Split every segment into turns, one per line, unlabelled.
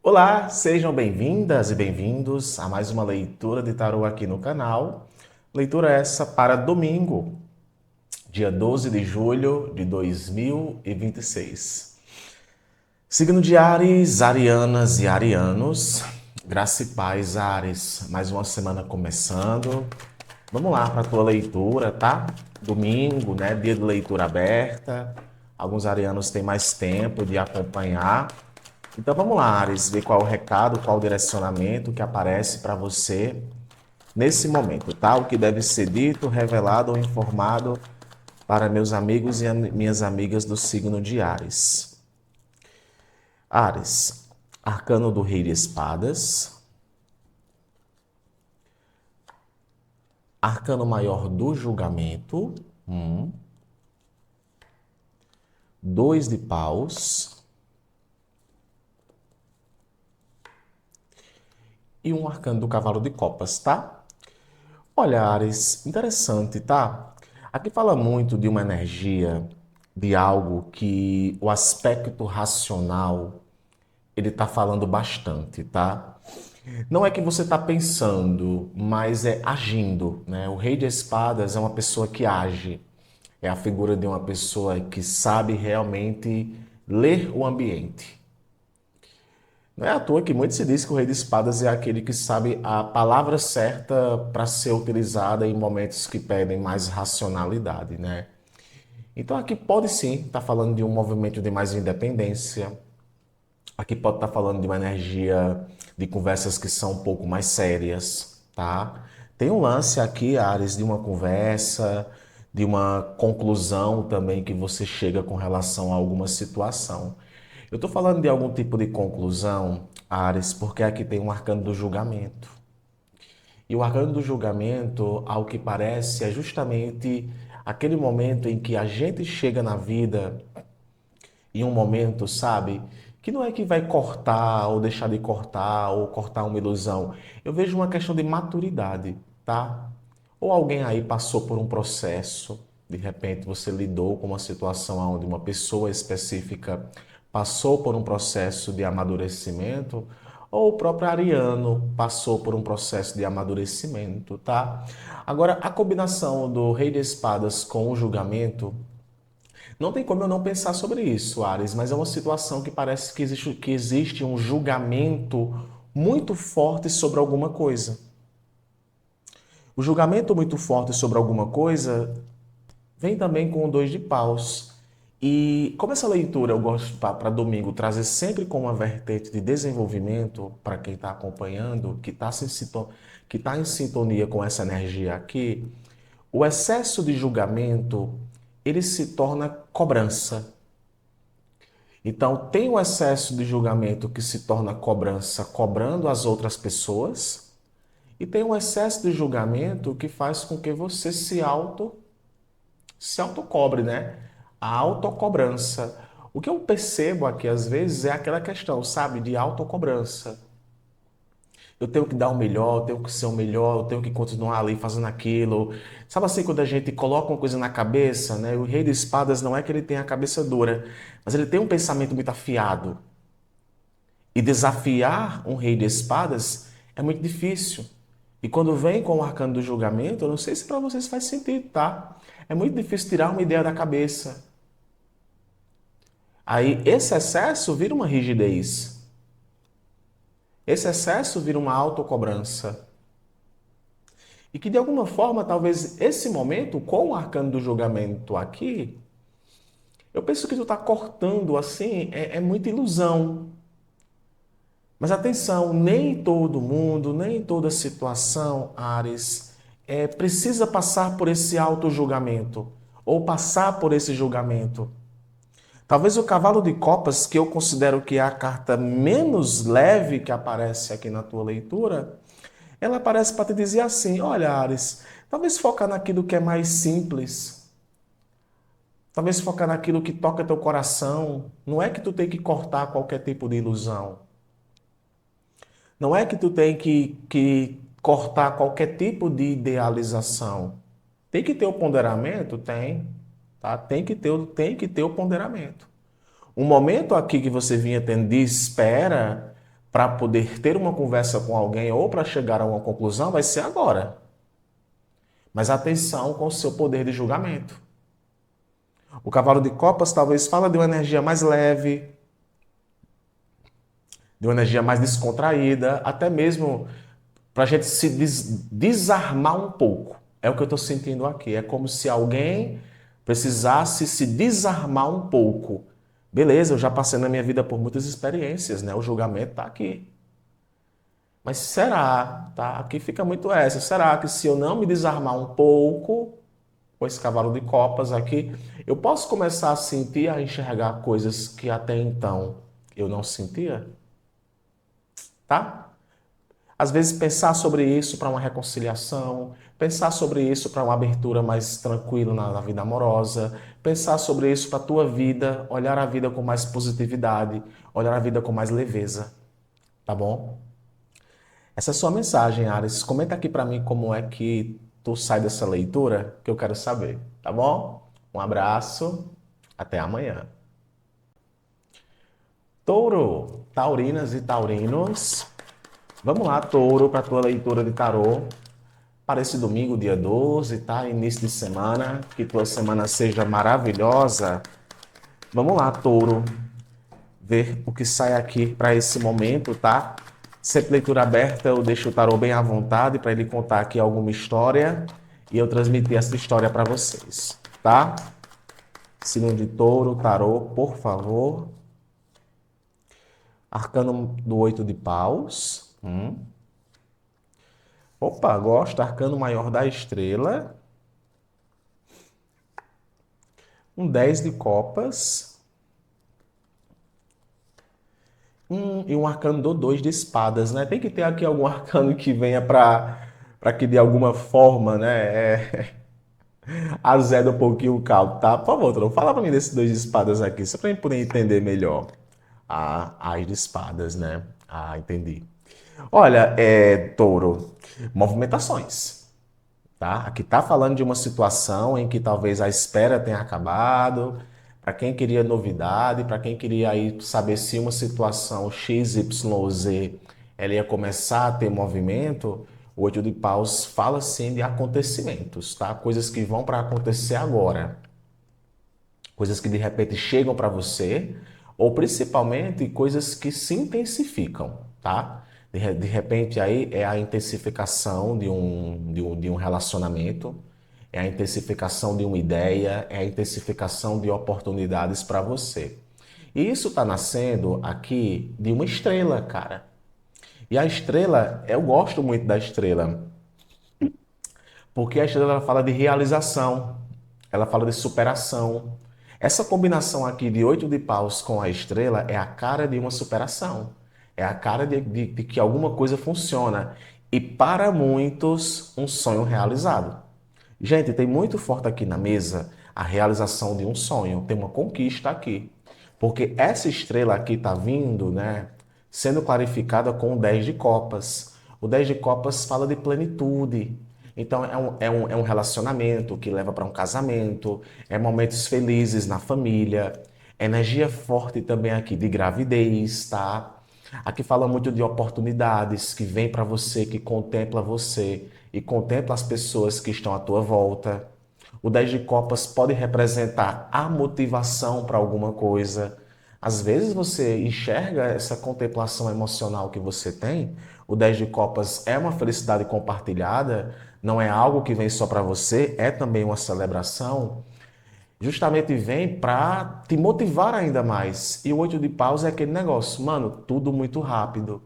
Olá, sejam bem-vindas e bem-vindos a mais uma leitura de tarô aqui no canal. Leitura essa para domingo, dia 12 de julho de 2026. Signo de Áries, arianas e arianos, graça e paz, Áries. Mais uma semana começando. Vamos lá para a tua leitura, tá? Domingo, né? Dia de leitura aberta. Alguns arianos têm mais tempo de acompanhar. Então vamos lá, Ares, ver qual é o recado, qual o direcionamento que aparece para você nesse momento, tá? O que deve ser dito, revelado ou informado para meus amigos e minhas amigas do signo de Ares. Ares, arcano do Rei de Espadas, arcano maior do julgamento, dois de paus e um arcano do cavalo de copas, tá? Olha, Ares, interessante, tá? Aqui fala muito de uma energia, de algo que o aspecto racional, ele tá falando bastante, tá? Não é que você tá pensando, mas é agindo, né? O Rei de Espadas é uma pessoa que age, é a figura de uma pessoa que sabe realmente ler o ambiente. Não é à toa que muito se diz que o Rei de Espadas é aquele que sabe a palavra certa para ser utilizada em momentos que pedem mais racionalidade, né? Então aqui pode sim estar falando de um movimento de mais independência, aqui pode estar falando de uma energia de conversas que são um pouco mais sérias, tá? Tem um lance aqui, Ares, de uma conversa, de uma conclusão também que você chega com relação a alguma situação. Eu estou falando de algum tipo de conclusão, Ares, porque aqui tem um arcano do julgamento. E o arcano do julgamento, ao que parece, é justamente aquele momento em que a gente chega na vida, em um momento, sabe, que não é que vai cortar ou deixar de cortar ou cortar uma ilusão. Eu vejo uma questão de maturidade, tá? Ou alguém aí passou por um processo, de repente você lidou com uma situação onde uma pessoa específica passou por um processo de amadurecimento, ou o próprio Ariano passou por um processo de amadurecimento, tá? Agora, a combinação do Rei de Espadas com o julgamento, não tem como eu não pensar sobre isso, Ares, mas é uma situação que parece que existe um julgamento muito forte sobre alguma coisa. O julgamento muito forte sobre alguma coisa vem também com o dois de paus. E como essa leitura eu gosto para domingo trazer sempre com uma vertente de desenvolvimento para quem está acompanhando, que tá em sintonia com essa energia aqui, o excesso de julgamento ele se torna cobrança. Então, tem o excesso de julgamento que se torna cobrança, cobrando as outras pessoas, e tem o excesso de julgamento que faz com que você se autocobre, né? A autocobrança. O que eu percebo aqui às vezes é aquela questão, sabe, de autocobrança. Eu tenho que dar o melhor, eu tenho que ser o melhor, eu tenho que continuar ali fazendo aquilo. Sabe assim, quando a gente coloca uma coisa na cabeça, né? O rei de espadas não é que ele tem a cabeça dura, mas ele tem um pensamento muito afiado. E desafiar um rei de espadas é muito difícil. E quando vem com o arcano do julgamento, eu não sei se para vocês faz sentido, tá? É muito difícil tirar uma ideia da cabeça. Aí esse excesso vira uma rigidez. Esse excesso vira uma autocobrança. E que de alguma forma, talvez esse momento, com o arcano do julgamento aqui, eu penso que tu está cortando assim, é muita ilusão. Mas atenção, nem todo mundo, nem toda situação, Ares, precisa passar por esse auto-julgamento ou passar por esse julgamento. Talvez o cavalo de copas, que eu considero que é a carta menos leve que aparece aqui na tua leitura, ela aparece para te dizer assim: olha, Ares, talvez focar naquilo que é mais simples, talvez focar naquilo que toca teu coração. Não é que tu tem que cortar qualquer tipo de ilusão. Não é que tu tem que cortar qualquer tipo de idealização. Tem que ter o ponderamento? Tem. Tá? Tem que ter o ponderamento. Um momento aqui que você vinha tendo de espera para poder ter uma conversa com alguém ou para chegar a uma conclusão vai ser agora. Mas atenção com o seu poder de julgamento. O cavalo de copas talvez fala de uma energia mais leve, de uma energia mais descontraída, até mesmo para a gente se desarmar um pouco. É o que eu estou sentindo aqui. É como se alguém precisasse se desarmar um pouco. Beleza, eu já passei na minha vida por muitas experiências, né? O julgamento está aqui. Mas será, tá? Aqui fica muito essa. Será que se eu não me desarmar um pouco com esse cavalo de copas aqui, eu posso começar a sentir, a enxergar coisas que até então eu não sentia? Tá? Às vezes pensar sobre isso para uma reconciliação, pensar sobre isso para uma abertura mais tranquila na vida amorosa, pensar sobre isso para a tua vida, olhar a vida com mais positividade, olhar a vida com mais leveza, tá bom? Essa é a sua mensagem, Ares. Comenta aqui para mim como é que tu sai dessa leitura, que eu quero saber, tá bom? Um abraço, até amanhã. Touro, taurinas e taurinos. Vamos lá, Touro, para a tua leitura de tarô para esse domingo, dia 12, tá? Início de semana. Que tua semana seja maravilhosa. Vamos lá, Touro, ver o que sai aqui para esse momento, tá? Sempre leitura aberta, eu deixo o tarô bem à vontade para ele contar aqui alguma história e eu transmitir essa história para vocês, tá? Signo de Touro, tarô, por favor. Arcano do 8 de paus. Opa, gosto. Arcano maior da estrela. Um 10 de copas. E um arcano do 2 de espadas, né? Tem que ter aqui algum arcano que venha para que de alguma forma, né, azeda um pouquinho o caldo, tá? Por favor, Tron, fala para mim desses 2 de espadas aqui, só para eu poder entender melhor. As de espadas, né? Entendi. Olha, Touro, movimentações. Tá? Aqui está falando de uma situação em que talvez a espera tenha acabado, para quem queria novidade, para quem queria aí saber se uma situação X, Y ou Z ela ia começar a ter movimento, o 8 de paus fala sim de acontecimentos, tá? Coisas que vão para acontecer agora, coisas que de repente chegam para você, ou principalmente coisas que se intensificam, tá? De repente aí é a intensificação de um relacionamento, é a intensificação de uma ideia, é a intensificação de oportunidades para você. E isso está nascendo aqui de uma estrela, cara. E a estrela, eu gosto muito da estrela, porque a estrela ela fala de realização, ela fala de superação. Essa combinação aqui de 8 de paus com a estrela é a cara de uma superação. É a cara de que alguma coisa funciona. E para muitos, um sonho realizado. Gente, tem muito forte aqui na mesa a realização de um sonho. Tem uma conquista aqui. Porque essa estrela aqui está vindo, né, sendo clarificada com o 10 de copas. O 10 de copas fala de plenitude. Então, é um relacionamento que leva para um casamento, é momentos felizes na família, energia forte também aqui de gravidez, tá? Aqui fala muito de oportunidades que vem para você e contempla as pessoas que estão à tua volta. O 10 de copas pode representar a motivação para alguma coisa. Às vezes você enxerga essa contemplação emocional que você tem. O 10 de copas é uma felicidade compartilhada, não é algo que vem só para você, é também uma celebração. Justamente vem para te motivar ainda mais. E o 8 de paus é aquele negócio, mano, tudo muito rápido.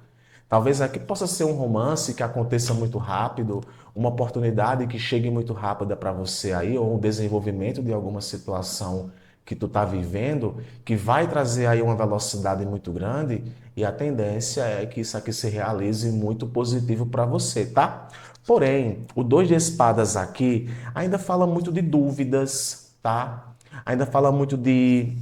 Talvez aqui possa ser um romance que aconteça muito rápido, uma oportunidade que chegue muito rápida para você aí, ou um desenvolvimento de alguma situação que tu tá vivendo, que vai trazer aí uma velocidade muito grande, e a tendência é que isso aqui se realize muito positivo para você, tá? Porém, o 2 de espadas aqui ainda fala muito de dúvidas, tá? Ainda fala muito de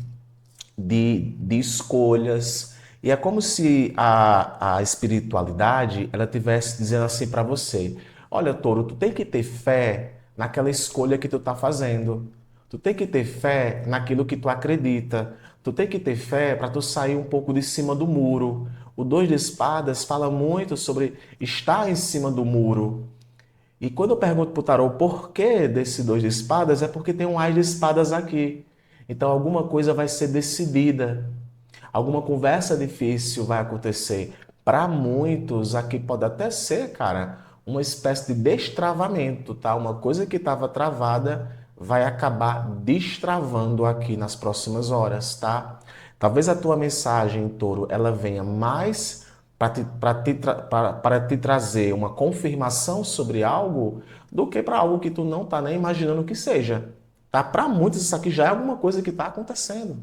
escolhas. E é como se a espiritualidade ela tivesse dizendo assim para você: olha, Touro, tu tem que ter fé naquela escolha que tu está fazendo. Tu tem que ter fé naquilo que tu acredita. Tu tem que ter fé para tu sair um pouco de cima do muro. O dois de espadas fala muito sobre estar em cima do muro. E quando eu pergunto para o tarô o porquê desse dois de espadas, é porque tem um as de espadas aqui. Então alguma coisa vai ser decidida. Alguma conversa difícil vai acontecer. Para muitos, aqui pode até ser, cara, uma espécie de destravamento, tá? Uma coisa que estava travada vai acabar destravando aqui nas próximas horas, tá? Talvez a tua mensagem, Touro, ela venha mais para te trazer uma confirmação sobre algo do que para algo que tu não está nem imaginando que seja. Tá? Para muitos, isso aqui já é alguma coisa que está acontecendo.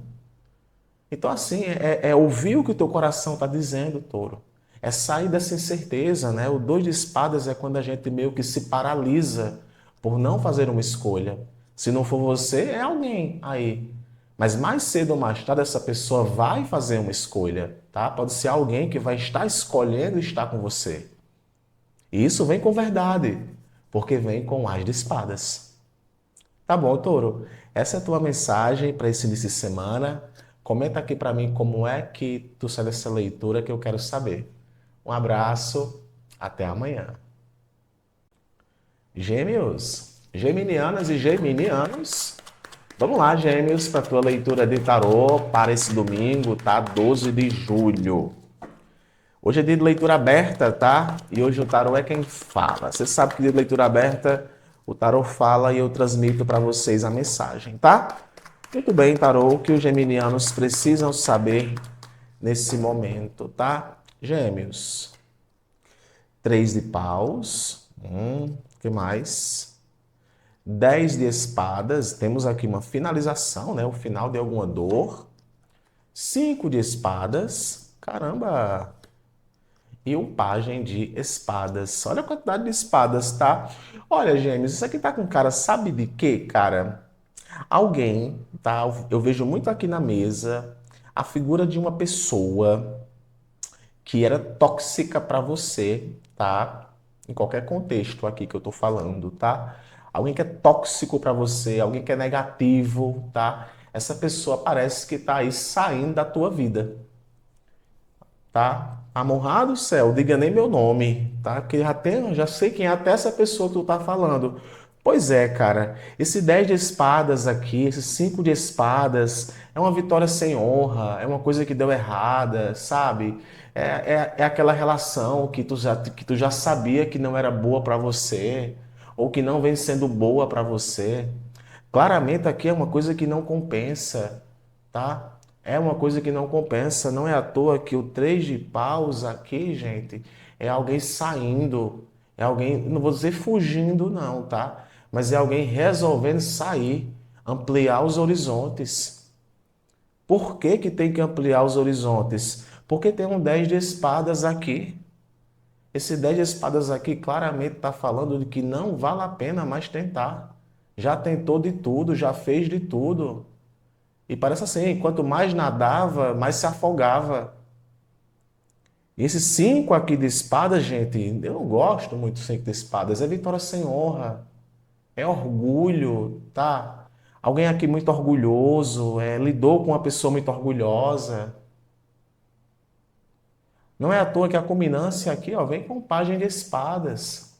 Então, assim, é ouvir o que o teu coração está dizendo, Touro. É sair dessa incerteza, né? O dois de espadas é quando a gente meio que se paralisa por não fazer uma escolha. Se não for você, é alguém aí. Mas mais cedo ou mais tarde, essa pessoa vai fazer uma escolha, tá? Pode ser alguém que vai estar escolhendo estar com você. E isso vem com verdade, porque vem com o as de espadas. Tá bom, Touro. Essa é a tua mensagem para esse início de semana. Comenta aqui para mim como é que tu sai dessa leitura que eu quero saber. Um abraço, até amanhã. Gêmeos, geminianas e geminianos. Vamos lá, Gêmeos, para a tua leitura de tarô para esse domingo, tá? 12 de julho. Hoje é dia de leitura aberta, tá? E hoje o tarô é quem fala. Você sabe que dia de leitura aberta o tarô fala e eu transmito para vocês a mensagem, tá? Muito bem, tarô, o que os geminianos precisam saber nesse momento, tá? Gêmeos, três de paus, que mais? 10 de espadas, temos aqui uma finalização, né? O final de alguma dor. 5 de espadas, caramba! E um pajem de espadas. Olha a quantidade de espadas, tá? Olha, gêmeos, isso aqui tá com cara, sabe de quê, cara? Alguém, tá? Eu vejo muito aqui na mesa a figura de uma pessoa que era tóxica para você, tá? Em qualquer contexto aqui que eu tô falando, tá? Alguém que é tóxico para você, alguém que é negativo, tá? Essa pessoa parece que tá aí saindo da tua vida, tá? Amorrado do céu, diga nem meu nome, tá? Que já sei quem é até essa pessoa que tu tá falando. Pois é, cara, esse 10 de espadas aqui, esse 5 de espadas, é uma vitória sem honra, é uma coisa que deu errada, sabe? É aquela relação que tu já sabia que não era boa para você, ou que não vem sendo boa para você. Claramente aqui é uma coisa que não compensa, tá? É uma coisa que não compensa. Não é à toa que o 3 de paus aqui, gente, é alguém saindo, é alguém, não vou dizer fugindo, não, tá? Mas é alguém resolvendo sair, ampliar os horizontes. Por que que tem que ampliar os horizontes? Porque tem um 10 de espadas aqui. Esse 10 de espadas aqui claramente está falando de que não vale a pena mais tentar. Já tentou de tudo, já fez de tudo. E parece assim, quanto mais nadava, mais se afogava. E esse 5 aqui de espadas, gente, eu não gosto muito do 5 de espadas. É vitória sem honra. É orgulho, tá? Alguém aqui muito orgulhoso, lidou com uma pessoa muito orgulhosa. Não é à toa que a culminância aqui, ó, vem com pajem de espadas.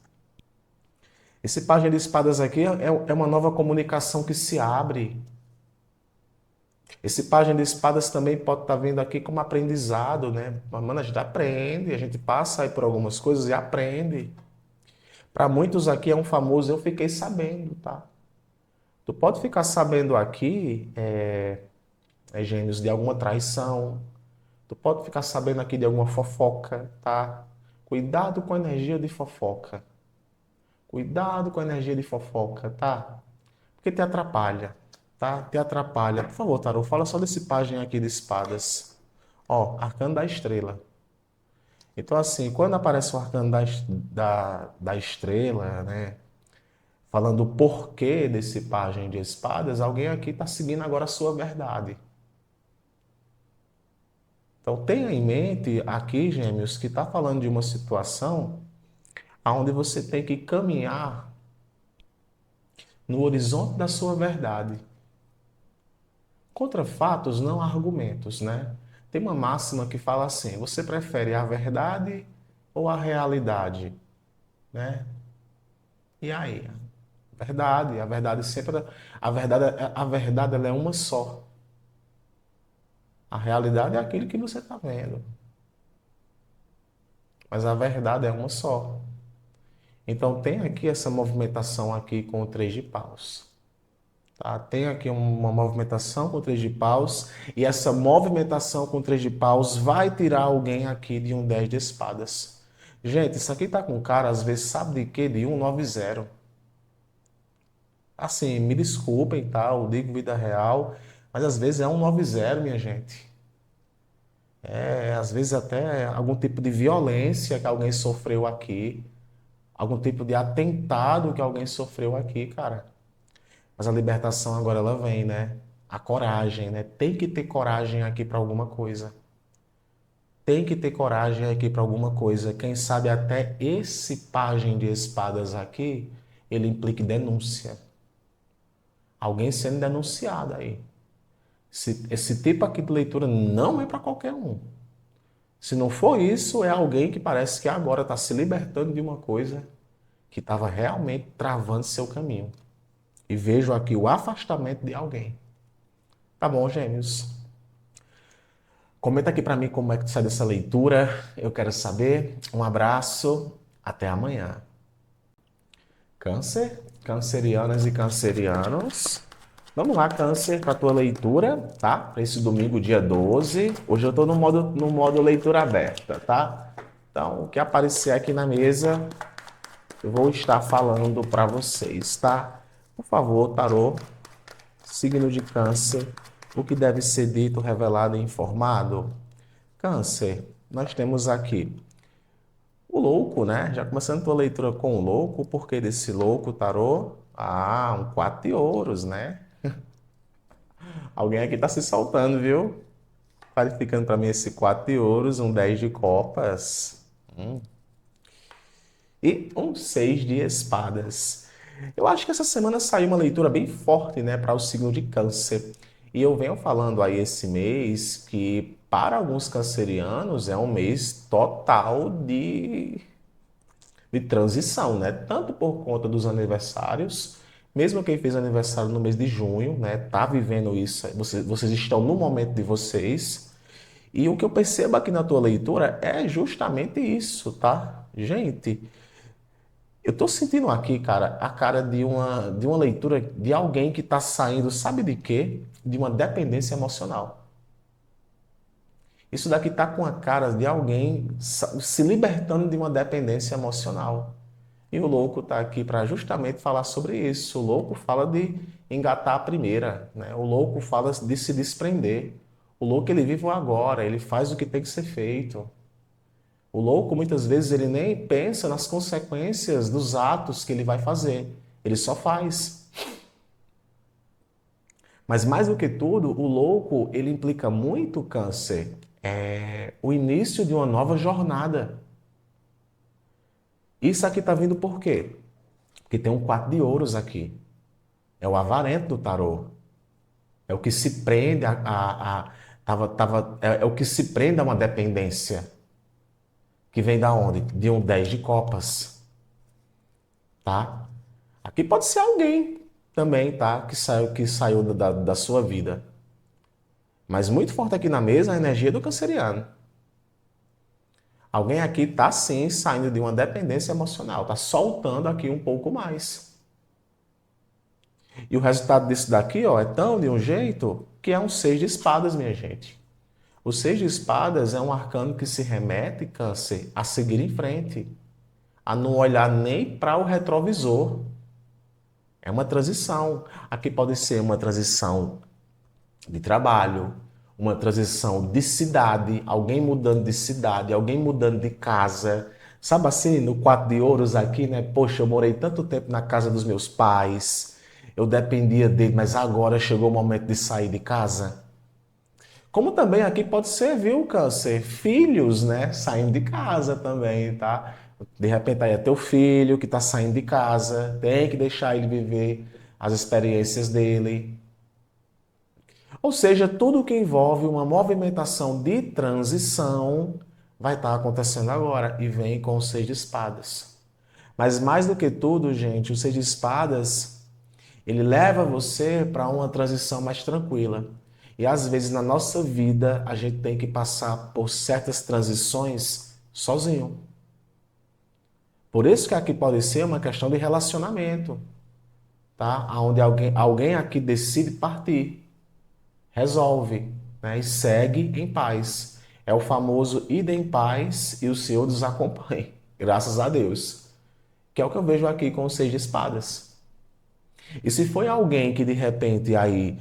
Esse pajem de espadas aqui é uma nova comunicação que se abre. Esse pajem de espadas também pode estar vindo aqui como aprendizado, né? Mano, a gente aprende, a gente passa aí por algumas coisas e aprende. Para muitos aqui é um famoso eu fiquei sabendo, tá? Tu pode ficar sabendo aqui, gêmeos, de alguma traição. Tu pode ficar sabendo aqui de alguma fofoca, tá? Cuidado com a energia de fofoca. Cuidado com a energia de fofoca, tá? Porque te atrapalha, tá? Te atrapalha. Por favor, Tarô, fala só desse pajem aqui de espadas. Ó, arcano da estrela. Então, assim, quando aparece o arcano da estrela, né? Falando o porquê desse pajem de espadas, alguém aqui está seguindo agora a sua verdade. Então, tenha em mente aqui, gêmeos, que está falando de uma situação onde você tem que caminhar no horizonte da sua verdade. Contra fatos, não argumentos, né? Tem uma máxima que fala assim: você prefere a verdade ou a realidade, né? E aí? A verdade sempre, a verdade ela é uma só. A realidade é aquilo que você está vendo, mas a verdade é uma só. Então tem aqui essa movimentação aqui com o três de paus. Tá? Tem aqui uma movimentação com três de paus, e essa movimentação com três de paus vai tirar alguém aqui de um 10 de espadas. Gente, isso aqui tá com cara, às vezes, sabe de quê? De 190. Assim, me desculpem, tá? Eu digo vida real, mas às vezes é 190, minha gente. É, às vezes até algum tipo de violência que alguém sofreu aqui, algum tipo de atentado que alguém sofreu aqui, cara. Mas a libertação agora ela vem, né? A coragem, né? Tem que ter coragem aqui para alguma coisa. Tem que ter coragem aqui para alguma coisa. Quem sabe até esse pajem de espadas aqui, ele implique denúncia. Alguém sendo denunciado aí. Esse tipo aqui de leitura não é para qualquer um. Se não for isso, é alguém que parece que agora está se libertando de uma coisa que estava realmente travando seu caminho. E vejo aqui o afastamento de alguém. Tá bom, gêmeos? Comenta aqui para mim como é que tu sai dessa leitura. Eu quero saber. Um abraço. Até amanhã. Câncer, cancerianas e cancerianos. Vamos lá, Câncer, para a tua leitura, tá? Para esse domingo, dia 12. Hoje eu estou no modo leitura aberta, tá? Então, o que aparecer aqui na mesa, eu vou estar falando para vocês, tá? Por favor, tarô, signo de Câncer, o que deve ser dito, revelado e informado? Câncer, nós temos aqui o louco, né? Já começando tua leitura com o louco, o porquê desse louco, tarô? Ah, um 4 de ouros, né? Alguém aqui tá se soltando, viu? Clarificando para mim esse 4 de ouros, um 10 de copas e um 6 de espadas. Eu acho que essa semana saiu uma leitura bem forte, né, para o signo de Câncer. E eu venho falando aí esse mês que para alguns cancerianos é um mês total de transição, né? Tanto por conta dos aniversários, mesmo quem fez aniversário no mês de junho, né, tá vivendo isso, vocês estão no momento de vocês. E o que eu percebo aqui na tua leitura é justamente isso, tá? Gente, eu tô sentindo aqui, cara, a cara de uma leitura de alguém que tá saindo, sabe de quê? De uma dependência emocional. Isso daqui tá com a cara de alguém se libertando de uma dependência emocional. E o louco está aqui para justamente falar sobre isso. O louco fala de engatar a primeira, né? O louco fala de se desprender. O louco ele vive o agora, ele faz o que tem que ser feito. O louco muitas vezes ele nem pensa nas consequências dos atos que ele vai fazer. Ele só faz. Mas mais do que tudo, o louco ele implica muito Câncer. É o início de uma nova jornada. Isso aqui está vindo por quê? Porque tem um 4 de ouros aqui. É o avarento do tarô. É o que se prende é o que se prende a uma dependência. Que vem da onde? De um 10 de copas. Tá? Aqui pode ser alguém também, tá? Que saiu da sua vida. Mas muito forte aqui na mesa a energia do canceriano. Alguém aqui tá sim saindo de uma dependência emocional. Tá soltando aqui um pouco mais. E o resultado disso daqui, ó, é tão de um jeito que é um 6 de espadas, minha gente. O 6 de espadas é um arcano que se remete, Câncer, a seguir em frente, a não olhar nem para o retrovisor. É uma transição. Aqui pode ser uma transição de trabalho, uma transição de cidade, alguém mudando de cidade, alguém mudando de casa. Sabe assim, no 4 de ouros aqui, né? Poxa, eu morei tanto tempo na casa dos meus pais, eu dependia dele, mas agora chegou o momento de sair de casa. Como também aqui pode ser, viu, Câncer? Filhos, né? Saindo de casa também, tá? De repente aí é teu filho que tá saindo de casa, tem que deixar ele viver as experiências dele. Ou seja, tudo que envolve uma movimentação de transição vai estar acontecendo agora e vem com o seis de espadas. Mas mais do que tudo, gente, o seis de espadas, ele leva você para uma transição mais tranquila. E às vezes na nossa vida a gente tem que passar por certas transições sozinho. Por isso que aqui pode ser uma questão de relacionamento, tá? Onde alguém aqui decide partir, resolve, né? E segue em paz. É o famoso ida em paz e o Senhor nos acompanhe, graças a Deus. Que é o que eu vejo aqui com os seis de espadas. E se foi alguém que de repente aí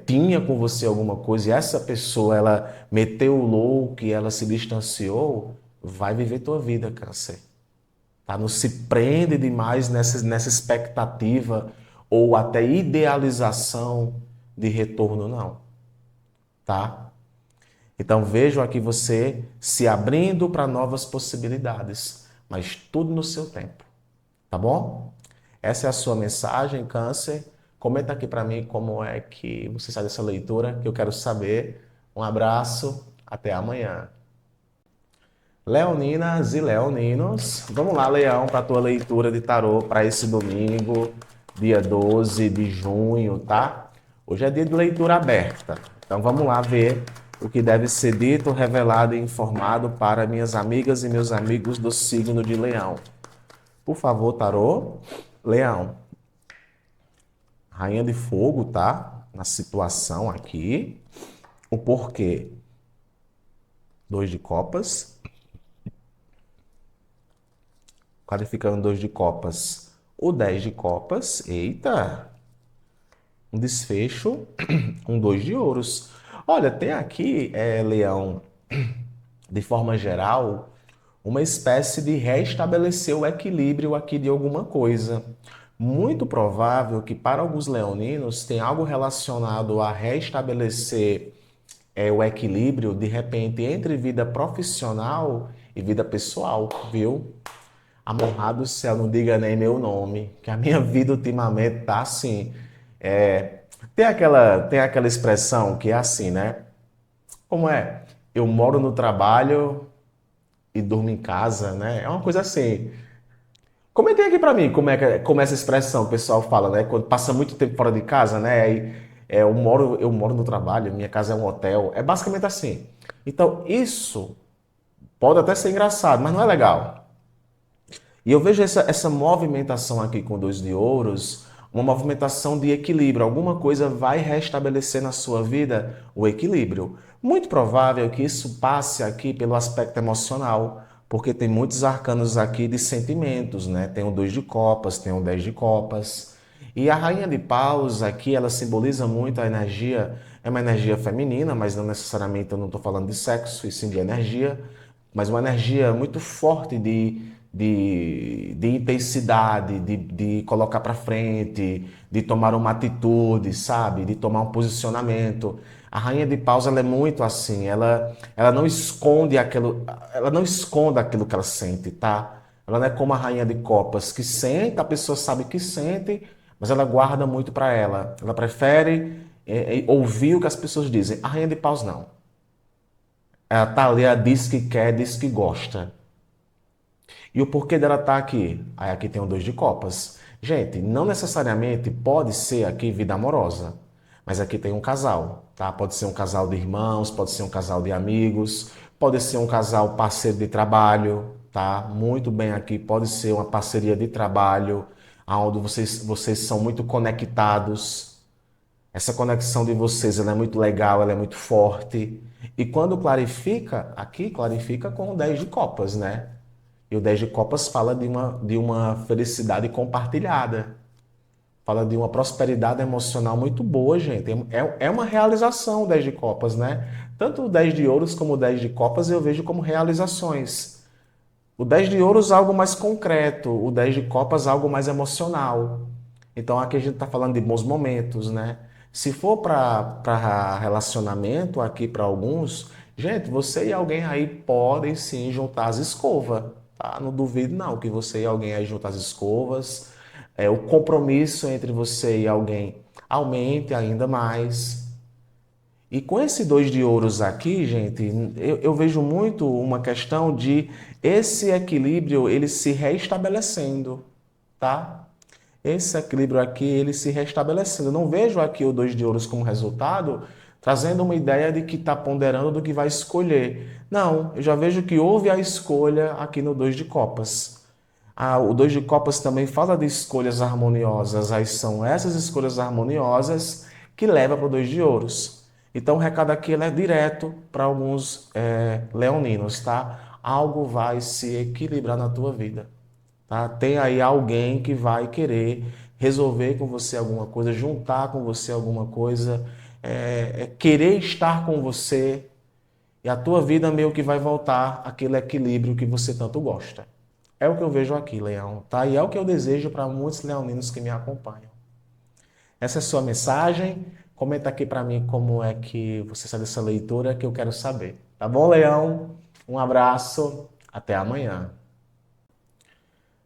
tinha com você alguma coisa e essa pessoa ela meteu o louco e ela se distanciou, vai viver tua vida, câncer. Tá? Não se prende demais nessa expectativa ou até idealização de retorno, não. Tá? Então vejo aqui você se abrindo para novas possibilidades, mas tudo no seu tempo. Tá bom? Essa é a sua mensagem, Câncer. Comenta aqui para mim como é que você sai dessa leitura, que eu quero saber. Um abraço, até amanhã. Leoninas e leoninos, vamos lá, Leão, para a tua leitura de tarô para esse domingo, dia 12 de junho, tá? Hoje é dia de leitura aberta. Então vamos lá ver o que deve ser dito, revelado e informado para minhas amigas e meus amigos do signo de Leão. Por favor, tarô. Leão, Rainha de Fogo, tá? Na situação aqui. O porquê? Dois de copas. Qualificando dois de copas. O 10 de copas. Eita! Um desfecho. Um dois de ouros. Olha, tem aqui, Leão, de forma geral, uma espécie de restabelecer o equilíbrio aqui de alguma coisa. Muito provável que para alguns leoninos tem algo relacionado a restabelecer o equilíbrio, de repente, entre vida profissional e vida pessoal, viu? Amorrado do céu, não diga nem meu nome, que a minha vida ultimamente tá assim. Tem aquela expressão que é assim, né? Como é? Eu moro no trabalho e durmo em casa, né? É uma coisa assim. Comentei aqui pra mim como essa expressão o pessoal fala, né? Quando passa muito tempo fora de casa, né? Aí, eu moro no trabalho, minha casa é um hotel. É basicamente assim. Então, isso pode até ser engraçado, mas não é legal. E eu vejo essa movimentação aqui com dois de ouros, uma movimentação de equilíbrio. Alguma coisa vai restabelecer na sua vida o equilíbrio. Muito provável que isso passe aqui pelo aspecto emocional, porque tem muitos arcanos aqui de sentimentos, né? Tem o dois de copas, tem o 10 de copas. E a rainha de paus aqui, ela simboliza muito a energia, é uma energia feminina, mas não necessariamente eu não estou falando de sexo, e sim de energia, mas uma energia muito forte de intensidade, de colocar para frente, de tomar uma atitude, sabe? De tomar um posicionamento. A rainha de paus ela é muito assim, ela não esconde ela não esconde aquilo que ela sente, tá? Ela não é como a rainha de copas que sente, a pessoa sabe que sente, mas ela guarda muito para ela. Ela prefere ouvir o que as pessoas dizem. A rainha de paus não. Ela tá ali, ela diz que quer, diz que gosta. E o porquê dela estar aqui? Aí aqui tem o dois de copas. Gente, não necessariamente pode ser aqui vida amorosa, mas aqui tem um casal, tá? Pode ser um casal de irmãos, pode ser um casal de amigos, pode ser um casal parceiro de trabalho, tá? Muito bem aqui, pode ser uma parceria de trabalho, onde vocês são muito conectados. Essa conexão de vocês, ela é muito legal, ela é muito forte. E quando clarifica, aqui clarifica com o 10 de copas, né? E o 10 de copas fala de uma felicidade compartilhada. Fala de uma prosperidade emocional muito boa, gente. É uma realização o 10 de copas, né? Tanto o 10 de ouros como o 10 de copas eu vejo como realizações. O 10 de ouros algo mais concreto, o 10 de copas algo mais emocional. Então aqui a gente está falando de bons momentos, né? Se for para relacionamento aqui para alguns, gente, você e alguém aí podem sim juntar as escovas, tá? Não duvido não que você e alguém aí juntar as escovas, o compromisso entre você e alguém aumente ainda mais. E com esse dois de ouros aqui, gente, eu vejo muito uma questão de esse equilíbrio ele se reestabelecendo, tá? Esse equilíbrio aqui ele se restabelecendo. Eu não vejo aqui o dois de ouros como resultado trazendo uma ideia de que está ponderando do que vai escolher. Não, eu já vejo que houve a escolha aqui no dois de copas. O dois de copas também fala de escolhas harmoniosas. Aí são essas escolhas harmoniosas que levam para o dois de ouros. Então o recado aqui ele é direto para alguns leoninos, tá? Algo vai se equilibrar na tua vida. Tá? Tem aí alguém que vai querer resolver com você alguma coisa, juntar com você alguma coisa, querer estar com você, e a tua vida meio que vai voltar àquele equilíbrio que você tanto gosta. É o que eu vejo aqui, Leão, tá? E é o que eu desejo para muitos leoninos que me acompanham. Essa é a sua mensagem. Comenta aqui para mim como é que você sai dessa leitura que eu quero saber. Tá bom, Leão? Um abraço. Até amanhã.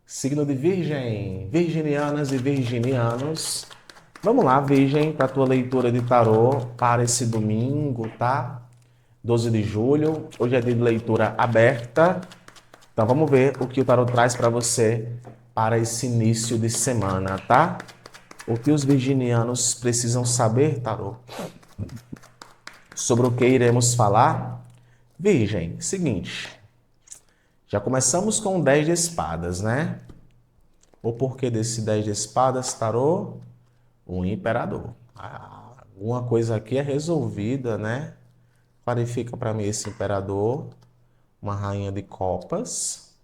Signo de Virgem, virginianas e virginianos. Vamos lá, Virgem, para a tua leitura de tarô para esse domingo, tá? 12 de julho. Hoje é dia de leitura aberta. Então vamos ver o que o tarô traz para você para esse início de semana, tá? O que os virginianos precisam saber, tarô? Sobre o que iremos falar? Virgem, seguinte. Já começamos com o 10 de espadas, né? O porquê desse 10 de espadas, tarô? Um imperador. Alguma coisa aqui é resolvida, né? Clarifica para mim esse imperador. Uma rainha de copas.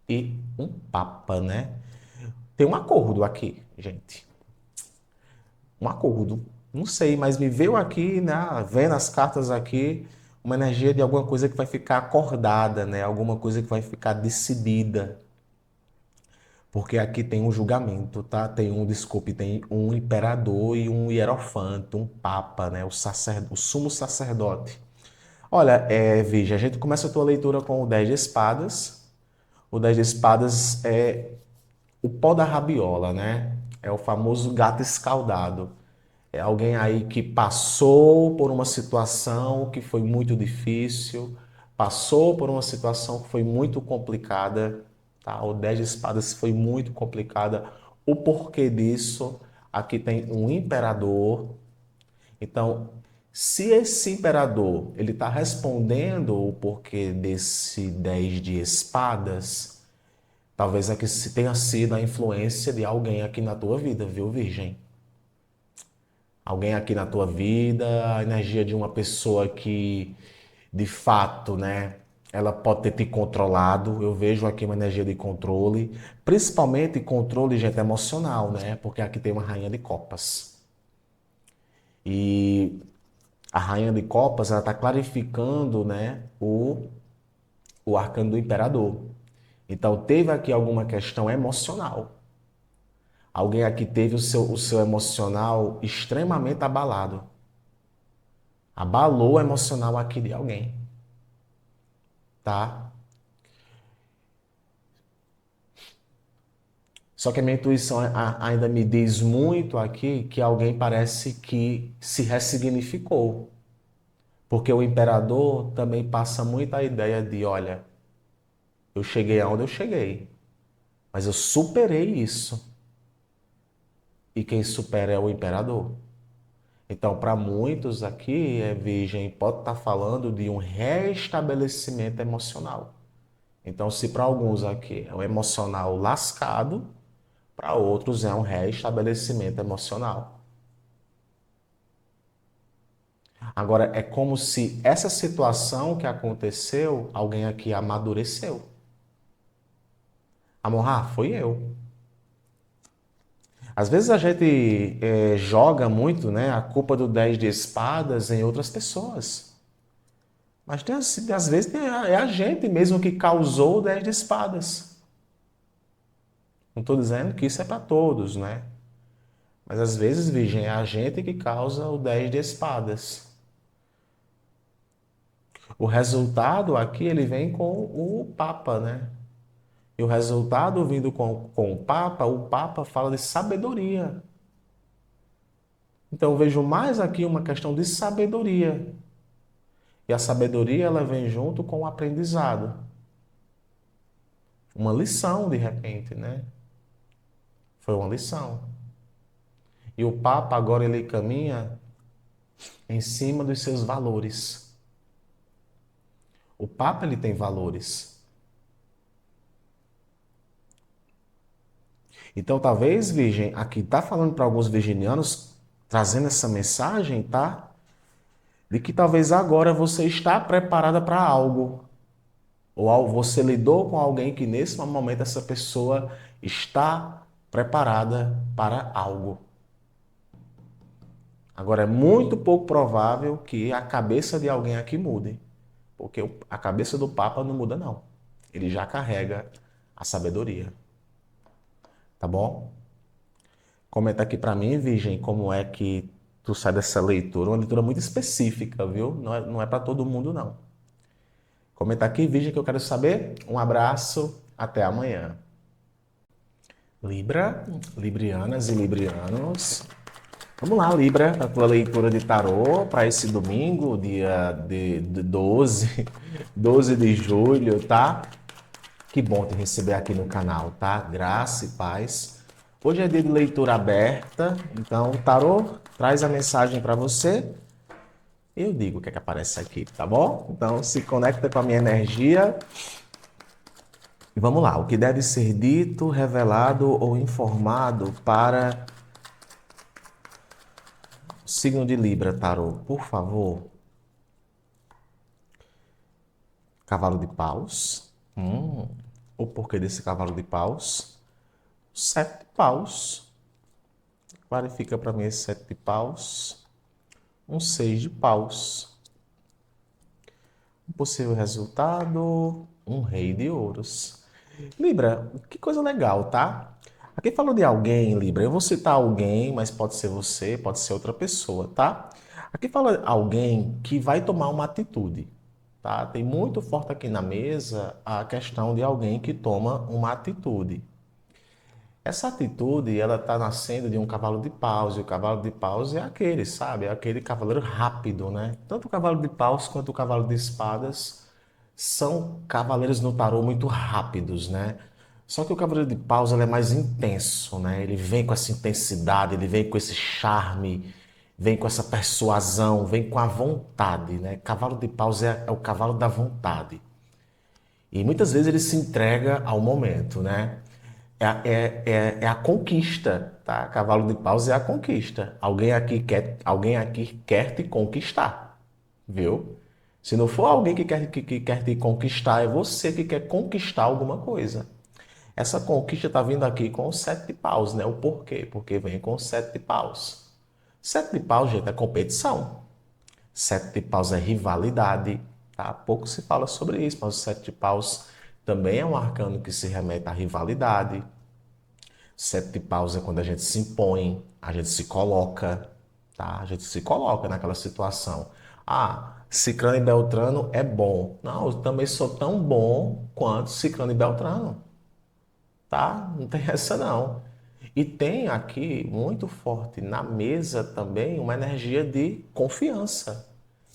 E um papa, né? Tem um acordo aqui, gente. Um acordo. Não sei, mas me veio aqui, né? Vendo as cartas aqui, uma energia de alguma coisa que vai ficar acordada, né? Alguma coisa que vai ficar decidida. Porque aqui tem um julgamento, tá? Desculpe, tem um imperador e um hierofante, um papa, né? O sumo sacerdote. Olha, veja, a gente começa a tua leitura com o 10 de espadas. O 10 de espadas é o pó da rabiola, né? É o famoso gato escaldado. É alguém aí que passou por uma situação que foi muito difícil, passou por uma situação que foi muito complicada, tá? O 10 de espadas foi muito complicada. O porquê disso? Aqui tem um imperador. Então, se esse imperador ele está respondendo o porquê desse 10 de espadas, talvez aqui tenha sido a influência de alguém aqui na tua vida, viu, Virgem? Alguém aqui na tua vida, a energia de uma pessoa que, de fato, né, ela pode ter te controlado. Eu vejo aqui uma energia de controle, principalmente controle, gente, emocional, né? Porque aqui tem uma rainha de copas. E a rainha de copas, ela está clarificando, né, o arcano do imperador. Então, teve aqui alguma questão emocional. Alguém aqui teve o seu emocional extremamente abalado. Abalou o emocional aqui de alguém, tá? Só que a minha intuição ainda me diz muito aqui que alguém parece que se ressignificou. Porque o imperador também passa muito a ideia de, olha, eu cheguei aonde eu cheguei, mas eu superei isso. E quem supera é o imperador. Então, para muitos aqui, Virgem, pode estar falando de um restabelecimento emocional. Então, se para alguns aqui é um emocional lascado, para outros é um restabelecimento emocional. Agora, é como se essa situação que aconteceu, alguém aqui amadureceu. Amor, foi eu. Às vezes a gente joga muito, né, a culpa do 10 de espadas em outras pessoas. Mas às vezes é a gente mesmo que causou o 10 de espadas. Não estou dizendo que isso é para todos, né? Mas às vezes, Virgem, é a gente que causa o 10 de espadas. O resultado aqui ele vem com o Papa, né? E o resultado vindo com o Papa fala de sabedoria. Então eu vejo mais aqui uma questão de sabedoria. E a sabedoria ela vem junto com o aprendizado. Uma lição, de repente, né? Foi uma lição. E o Papa agora ele caminha em cima dos seus valores. O Papa ele tem valores. Então talvez, Virgem, aqui está falando para alguns virginianos, trazendo essa mensagem, tá? De que talvez agora você está preparada para algo. Ou você lidou com alguém que nesse momento essa pessoa está preparada para algo. Agora é muito pouco provável que a cabeça de alguém aqui mude, porque a cabeça do Papa não muda não. Ele já carrega a sabedoria. Tá bom? Comenta aqui para mim, Virgem, como é que tu sai dessa leitura. Uma leitura muito específica, viu? Não é para todo mundo, não. Comenta aqui, Virgem, que eu quero saber. Um abraço, até amanhã. Libra, Librianas e Librianos. Vamos lá, Libra, a tua leitura de tarô para esse domingo, dia de 12 de julho, tá? Que bom te receber aqui no canal, tá? Graça e paz. Hoje é dia de leitura aberta, então o tarô traz a mensagem para você. Eu digo o que é que aparece aqui, tá bom? Então se conecta com a minha energia. E vamos lá, o que deve ser dito, revelado ou informado para o signo de Libra, tarô, por favor. Cavalo de paus. O porquê desse cavalo de paus? Sete de paus. Clarifica para mim esse sete de paus. Um seis de paus. Um possível resultado, um rei de ouros. Libra, que coisa legal, tá? Aqui falou de alguém, Libra. Eu vou citar alguém, mas pode ser você, pode ser outra pessoa, tá? Aqui fala alguém que vai tomar uma atitude, tá? Tem muito forte aqui na mesa a questão de alguém que toma uma atitude. Essa atitude, ela está nascendo de um cavalo de paus, e o cavalo de paus é aquele, sabe? É aquele cavaleiro rápido, né? Tanto o cavalo de paus quanto o cavalo de espadas são cavaleiros no tarô muito rápidos, né? Só que o cavaleiro de paus, ele é mais intenso, né? Ele vem com essa intensidade, ele vem com esse charme, vem com essa persuasão, vem com a vontade, né? Cavalo de paus é o cavalo da vontade. E muitas vezes ele se entrega ao momento, né? É a conquista, tá? Cavalo de paus é a conquista. Alguém aqui quer te conquistar, viu? Se não for alguém que quer te conquistar, é você que quer conquistar alguma coisa. Essa conquista está vindo aqui com o sete de paus, né? O porquê? Porque vem com o sete de paus. Sete de paus, gente, é competição. Sete de paus é rivalidade, tá? Pouco se fala sobre isso, mas o sete de paus também é um arcano que se remete à rivalidade. Sete de paus é quando a gente se impõe, a gente se coloca, tá? A gente se coloca naquela situação. Ah, Cicrano e Beltrano é bom. Não, eu também sou tão bom quanto Cicrano e Beltrano, tá? Não tem essa não. E tem aqui muito forte na mesa também uma energia de confiança.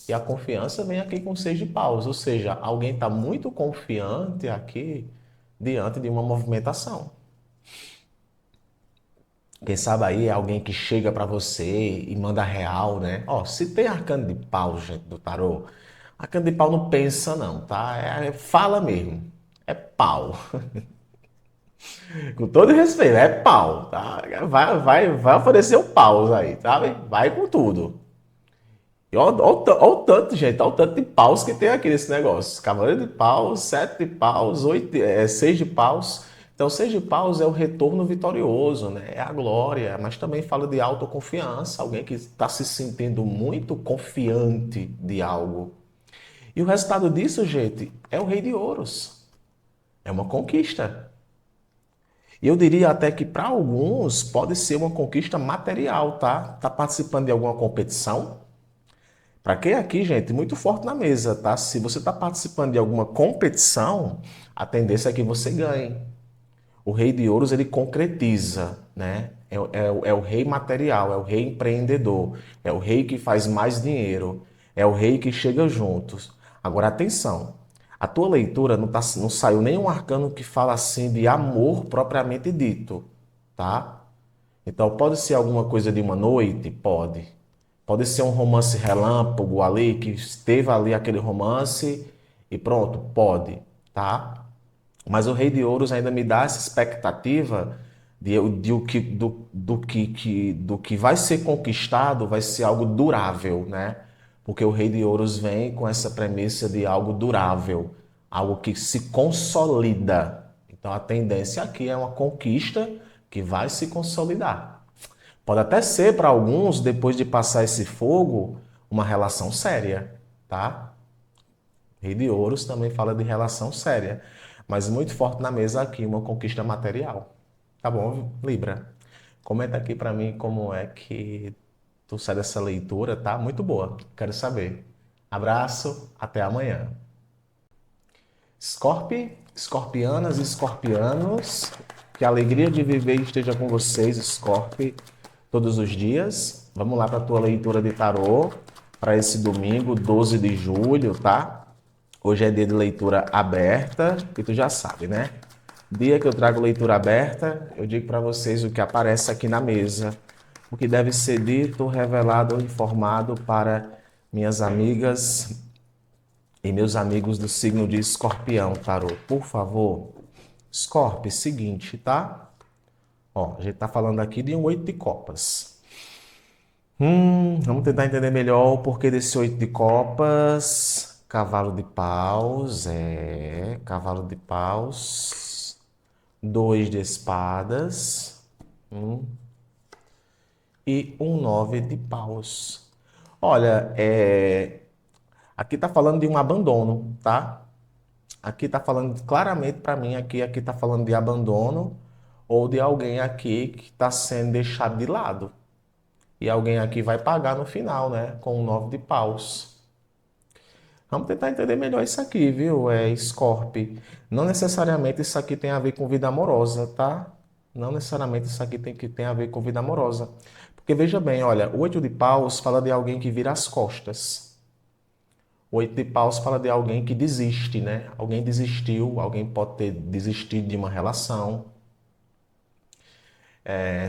E a confiança vem aqui com seis de paus, ou seja, alguém está muito confiante aqui diante de uma movimentação. Quem sabe aí é alguém que chega para você e manda real, né? Ó, se tem arcano de pau, gente, do tarô, arcano de pau não pensa não, tá? Fala mesmo. É pau. Com todo respeito, é pau, tá? Vai oferecer o paus aí, sabe? Vai com tudo. E olha o tanto, gente, olha o tanto de paus que tem aqui nesse negócio. Cavaleiro de paus, sete de paus, seis de paus. Então, seis de paus é o retorno vitorioso, né? É a glória, mas também fala de autoconfiança, alguém que está se sentindo muito confiante de algo. E o resultado disso, gente, é o rei de ouros. É uma conquista. E eu diria até que para alguns pode ser uma conquista material, tá? Tá participando de alguma competição? Para quem aqui, gente, muito forte na mesa, tá? Se você está participando de alguma competição, a tendência é que você ganhe. O rei de ouros, ele concretiza, né? É o rei material, é o rei empreendedor, é o rei que faz mais dinheiro, é o rei que chega juntos. Agora, atenção, a tua leitura não saiu nenhum arcano que fala assim de amor propriamente dito, tá? Então, pode ser alguma coisa de uma noite? Pode. Pode ser um romance relâmpago ali, que esteve ali aquele romance e pronto, pode, tá? Mas o Rei de Ouros ainda me dá essa expectativa de o que, do que vai ser conquistado vai ser algo durável, né? Porque o Rei de Ouros vem com essa premissa de algo durável, algo que se consolida. Então a tendência aqui é uma conquista que vai se consolidar. Pode até ser para alguns, depois de passar esse fogo, uma relação séria, tá? Rei de Ouros também fala de relação séria, mas muito forte na mesa aqui, uma conquista material. Tá bom, Libra? Comenta aqui para mim como é que tu sai dessa leitura, tá? Muito boa, quero saber. Abraço, até amanhã. Escorpianas e escorpianos, que a alegria de viver esteja com vocês, Escorpe, todos os dias. Vamos lá para a tua leitura de tarô para esse domingo, 12 de julho, tá? Hoje é dia de leitura aberta e tu já sabe, né? Dia que eu trago leitura aberta, eu digo para vocês o que aparece aqui na mesa, o que deve ser dito, revelado ou informado para minhas amigas e meus amigos do signo de Escorpião, tarô. Por favor, Escorpio, seguinte, tá? Ó, a gente tá falando aqui de um oito de copas. Vamos tentar entender melhor o porquê desse oito de copas. Cavalo de paus, cavalo de paus. Dois de espadas. E um nove de paus. Olha, aqui tá falando de um abandono, tá? Aqui tá falando claramente para mim, aqui tá falando de abandono ou de alguém aqui que está sendo deixado de lado. E alguém aqui vai pagar no final, né? Com um nove de paus. Vamos tentar entender melhor isso aqui, viu? Scorpio. Não necessariamente isso aqui tem a ver com vida amorosa, tá? Não necessariamente isso aqui tem a ver com vida amorosa. Porque veja bem, olha, o oito de paus fala de alguém que vira as costas. O oito de paus fala de alguém que desiste, né? Alguém desistiu, alguém pode ter desistido de uma relação.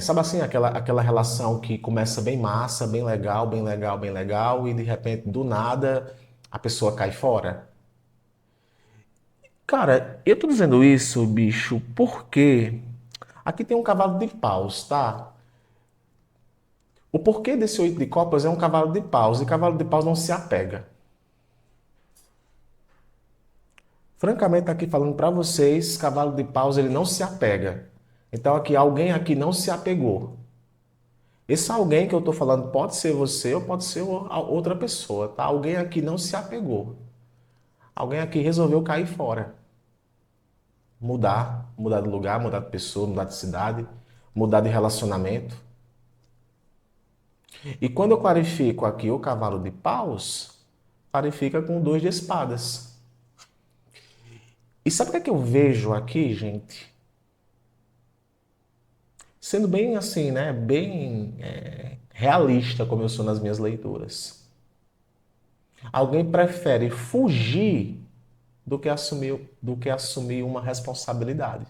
Sabe assim, aquela relação que começa bem massa, bem legal, bem legal, bem legal, e de repente, do nada, a pessoa cai fora? Cara, eu tô dizendo isso, bicho, porque aqui tem um cavalo de paus, tá? O porquê desse oito de copas é um cavalo de paus, e cavalo de paus não se apega. Francamente, tá aqui falando pra vocês, cavalo de paus ele não se apega. Então aqui alguém aqui não se apegou. Esse alguém que eu tô falando pode ser você ou pode ser outra pessoa, tá? Alguém aqui não se apegou. Alguém aqui resolveu cair fora. Mudar de lugar, mudar de pessoa, mudar de cidade, mudar de relacionamento. E quando eu clarifico aqui o cavalo de paus, clarifica com dois de espadas. E sabe o que é que eu vejo aqui, gente? Sendo bem assim, né? Bem realista como eu sou nas minhas leituras. Alguém prefere fugir do que assumir uma responsabilidade.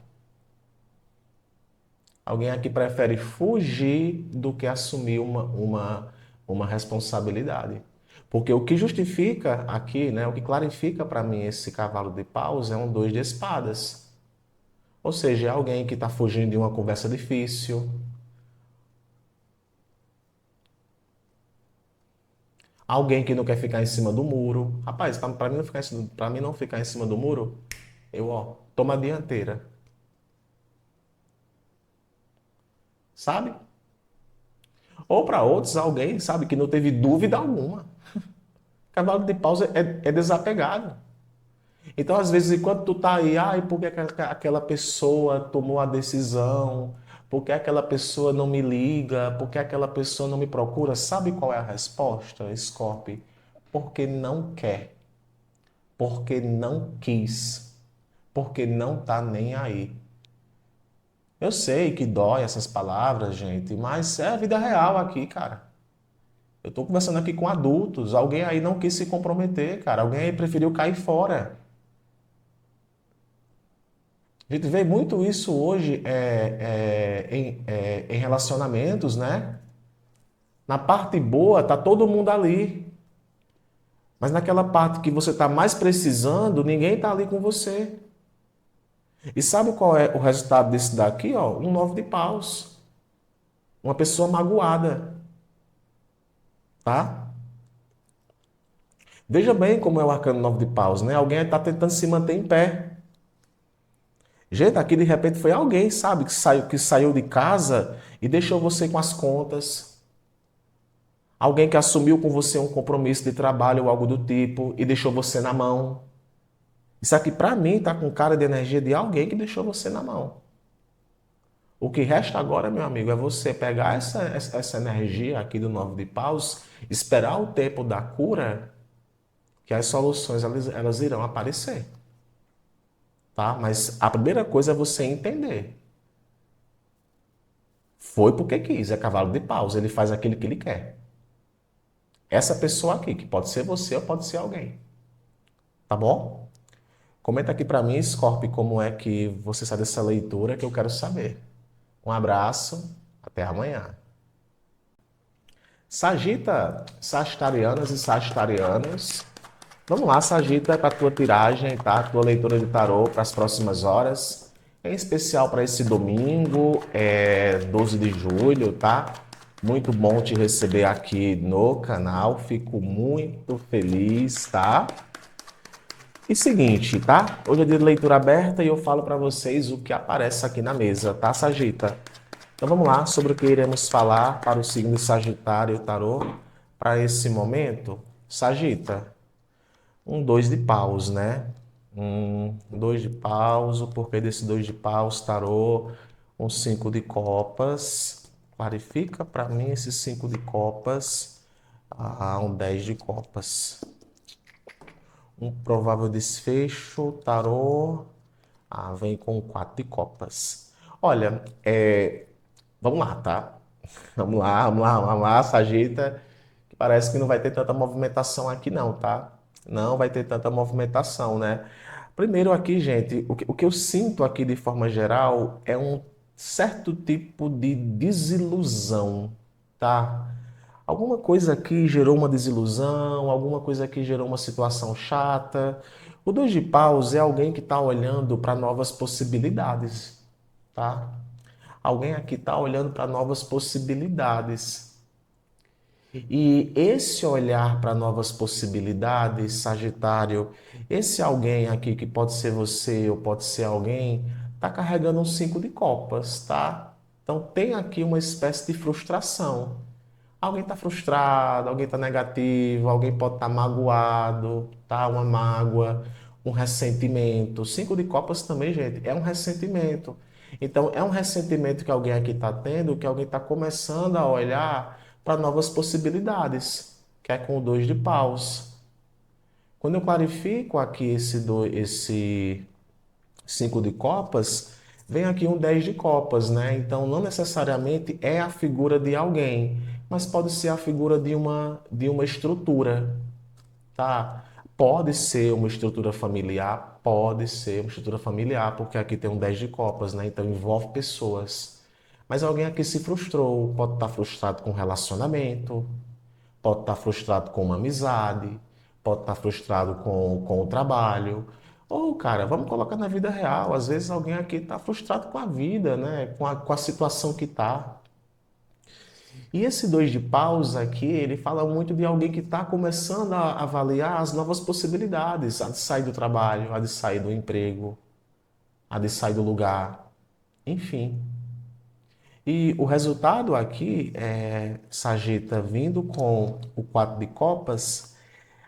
Alguém aqui prefere fugir do que assumir uma responsabilidade. Porque o que justifica aqui, né, o que clarifica para mim esse cavalo de paus é um dois de espadas. Ou seja, é alguém que está fugindo de uma conversa difícil, alguém que não quer ficar em cima do muro. Rapaz, para mim não ficar em cima do muro, tomo a dianteira, sabe? Ou para outros, alguém, sabe, que não teve dúvida alguma. Cavalo de paus é desapegado. Então, às vezes, enquanto tu tá aí, ai, por que aquela pessoa tomou a decisão? Por que aquela pessoa não me liga? Por que aquela pessoa não me procura? Sabe qual é a resposta, Scorpio? Porque não quer, porque não quis, porque não tá nem aí. Eu sei que dói essas palavras, gente, mas é a vida real aqui, cara. Eu tô conversando aqui com adultos, alguém aí não quis se comprometer, cara. Alguém aí preferiu cair fora. A gente vê muito isso hoje em relacionamentos, né? Na parte boa, tá todo mundo ali. Mas naquela parte que você tá mais precisando, ninguém tá ali com você. E sabe qual é o resultado desse daqui, ó? Um nove de paus. Uma pessoa magoada, tá? Veja bem como é o arcano nove de paus, né? Alguém está tentando se manter em pé. Gente, aqui de repente foi alguém, sabe, que saiu de casa e deixou você com as contas. Alguém que assumiu com você um compromisso de trabalho ou algo do tipo e deixou você na mão. Isso aqui para mim tá com cara de energia de alguém que deixou você na mão. O que resta agora, meu amigo, é você pegar essa energia aqui do nove de paus, esperar o tempo da cura, que as soluções elas irão aparecer, tá? Mas a primeira coisa é você entender. Foi porque quis, é cavalo de paus, ele faz aquilo que ele quer. Essa pessoa aqui, que pode ser você ou pode ser alguém, tá bom? Comenta aqui para mim, Scorpio, como é que você sai dessa leitura que eu quero saber. Um abraço, até amanhã. Sagita, sagitarianas e sagitarianos. Vamos lá, Sagita, para a tua tiragem, tá? Tua leitura de tarô para as próximas horas. Em especial para esse domingo, 12 de julho, tá? Muito bom te receber aqui no canal. Fico muito feliz, tá? E seguinte, tá? Hoje é dia de leitura aberta e eu falo para vocês o que aparece aqui na mesa, tá, Sagita? Então vamos lá sobre o que iremos falar para o signo de Sagitário Tarô para esse momento. Sagita, um dois de paus, né? Dois de paus, o porquê desse dois de paus, tarô, um cinco de copas. Clarifica para mim esse cinco de copas, um 10 de copas. Um provável desfecho, tarô, vem com quatro de copas. Olha, vamos lá, tá? Vamos lá, vamos lá, vamos lá, Sagita, que parece que não vai ter tanta movimentação aqui não, tá? Não vai ter tanta movimentação, né? Primeiro aqui, gente, o que eu sinto aqui de forma geral é um certo tipo de desilusão, tá? Alguma coisa aqui gerou uma desilusão, alguma coisa aqui gerou uma situação chata. O dois de paus é alguém que está olhando para novas possibilidades, tá? Alguém aqui está olhando para novas possibilidades. E esse olhar para novas possibilidades, Sagitário, esse alguém aqui que pode ser você ou pode ser alguém, está carregando um cinco de copas, tá? Então tem aqui uma espécie de frustração. Alguém está frustrado, alguém está negativo, alguém pode estar magoado, tá? Uma mágoa, um ressentimento. Cinco de copas também, gente, é um ressentimento. Então, é um ressentimento que alguém aqui está tendo, que alguém está começando a olhar para novas possibilidades, que é com o dois de paus. Quando eu clarifico aqui esse cinco de copas, vem aqui um 10 de copas, né? Então não necessariamente é a figura de alguém, mas pode ser a figura de uma estrutura, tá? Pode ser uma estrutura familiar, pode ser uma estrutura familiar, porque aqui tem um 10 de copas, né? Então envolve pessoas. Mas alguém aqui se frustrou, pode estar frustrado com um relacionamento, pode estar frustrado com uma amizade, pode estar frustrado com o trabalho. Ou, cara, vamos colocar na vida real. Às vezes alguém aqui está frustrado com a vida, né? Com a situação que está. E esse dois de paus aqui, ele fala muito de alguém que está começando a avaliar as novas possibilidades, a de sair do trabalho, a de sair do emprego, a de sair do lugar, enfim. E o resultado aqui é Sagita vindo com o quatro de copas.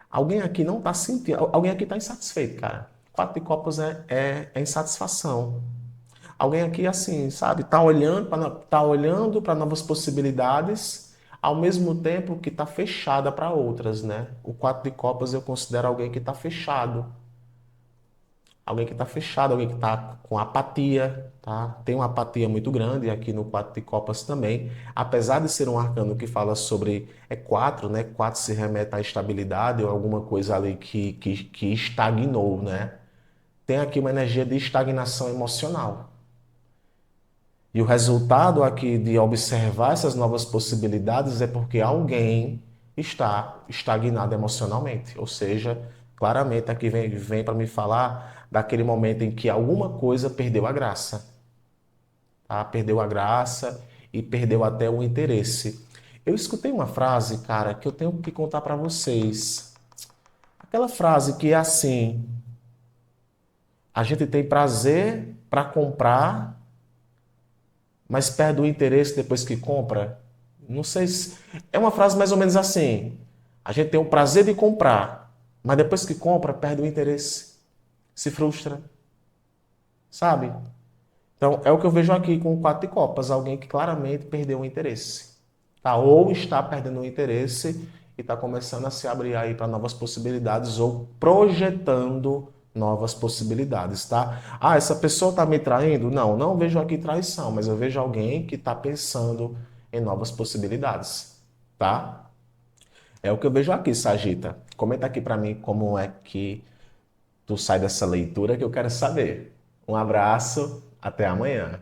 Alguém aqui não está sentindo, alguém aqui está insatisfeito, cara. Quatro de copas é insatisfação. Alguém aqui, assim, sabe, tá olhando para novas possibilidades, ao mesmo tempo que está fechada para outras, né? O quatro de copas eu considero alguém que está fechado. alguém que está fechado, alguém que está com apatia, tá? Tem uma apatia muito grande aqui no 4 de copas também, apesar de ser um arcano que fala sobre, é 4, né? 4 se remete à estabilidade ou alguma coisa ali que estagnou, né? Tem aqui uma energia de estagnação emocional. E o resultado aqui de observar essas novas possibilidades é porque alguém está estagnado emocionalmente. Ou seja, claramente aqui vem para me falar daquele momento em que alguma coisa perdeu a graça. Tá? Perdeu a graça e perdeu até o interesse. Eu escutei uma frase, cara, que eu tenho que contar para vocês. Aquela frase que é assim: a gente tem prazer para comprar, mas perde o interesse depois que compra. Não sei se. É uma frase mais ou menos assim. A gente tem o prazer de comprar, mas depois que compra, perde o interesse. Se frustra. Sabe? Então, é o que eu vejo aqui com o 4 de copas. Alguém que claramente perdeu o interesse. Tá? Ou está perdendo o interesse e está começando a se abrir aí para novas possibilidades ou projetando novas possibilidades, tá? Ah, essa pessoa está me traindo? Não, não vejo aqui traição, mas eu vejo alguém que está pensando em novas possibilidades, tá? É o que eu vejo aqui, Sagita. Comenta aqui para mim como é que tu sai dessa leitura que eu quero saber. Um abraço, até amanhã.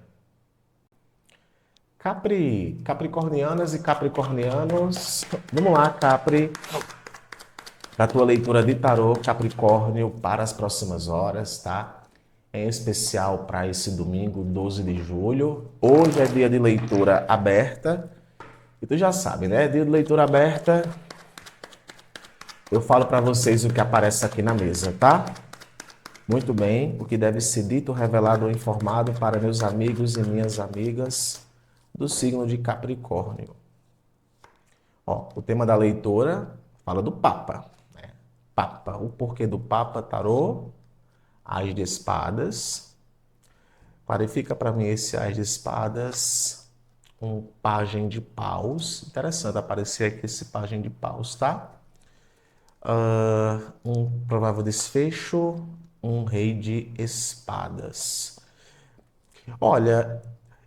Capricornianas e capricornianos, vamos lá, Capri, para tua leitura de tarô Capricórnio para as próximas horas, tá? Em especial para esse domingo, 12 de julho. Hoje é dia de leitura aberta. E tu já sabe, né? Dia de leitura aberta, eu falo para vocês o que aparece aqui na mesa, tá? Muito bem, o que deve ser dito, revelado ou informado para meus amigos e minhas amigas do signo de Capricórnio. Ó, o tema da leitura fala do Papa, né? Papa, o porquê do Papa, tarô, As de Espadas. Clarifica para mim esse As de Espadas, um pajem de paus. Interessante aparecer aqui esse pajem de paus, tá? Um provável desfecho, um rei de espadas. Olha,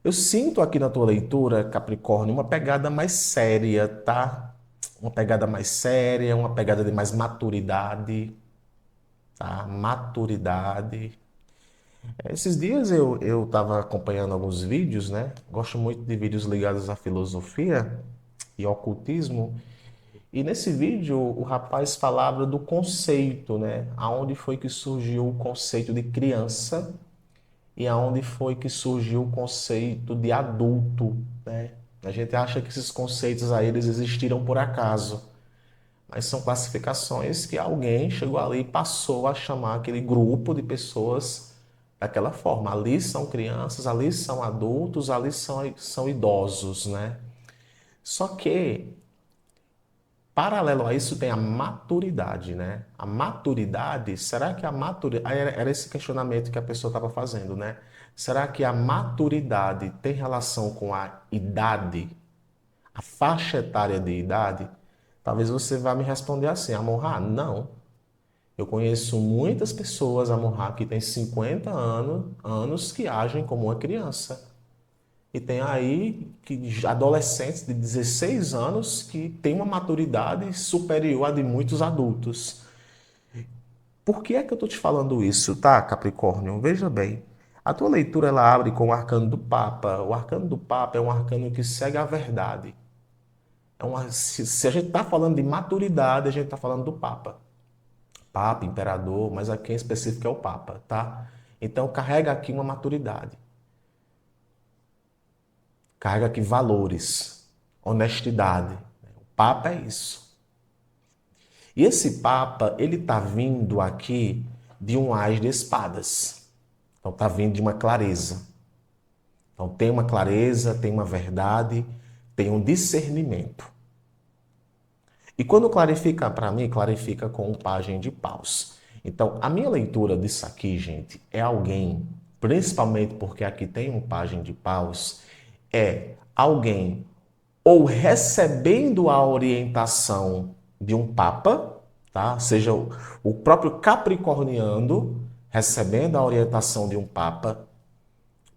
eu sinto aqui na tua leitura, Capricórnio, uma pegada mais séria, tá? Uma pegada mais séria, uma pegada de mais maturidade, tá? Maturidade. Esses dias eu estava acompanhando alguns vídeos, né? Gosto muito de vídeos ligados à filosofia e ocultismo. E nesse vídeo o rapaz falava do conceito, né? Aonde foi que surgiu o conceito de criança e aonde foi que surgiu o conceito de adulto, né? A gente acha que esses conceitos aí eles existiram por acaso, mas são classificações que alguém chegou ali e passou a chamar aquele grupo de pessoas daquela forma. Ali são crianças, ali são adultos, ali são idosos, né? Só que paralelo a isso tem a maturidade, né? A maturidade, será que a maturidade. Era esse questionamento que a pessoa estava fazendo, né? Será que a maturidade tem relação com a idade, a faixa etária de idade? Talvez você vá me responder assim, Amorra, não. Eu conheço muitas pessoas, Amorra, que têm 50 anos que agem como uma criança. E tem aí adolescentes de 16 anos que têm uma maturidade superior à de muitos adultos. Por que é que eu estou te falando isso, tá, Capricórnio? Veja bem, a tua leitura ela abre com o arcano do Papa. O arcano do Papa é um arcano que segue a verdade. Se a gente está falando de maturidade, a gente está falando do Papa. Papa, imperador, mas aqui em específico é o Papa, tá? Então carrega aqui uma maturidade. Carrega aqui valores, honestidade. O Papa é isso. E esse Papa, ele está vindo aqui de um Ás de Espadas. Então está vindo de uma clareza. Então tem uma clareza, tem uma verdade, tem um discernimento. E quando clarifica para mim, clarifica com um pajem de paus. Então a minha leitura disso aqui, gente, é alguém, principalmente porque aqui tem um pajem de paus, é alguém ou recebendo a orientação de um papa, tá? Seja o próprio capricorniano recebendo a orientação de um papa,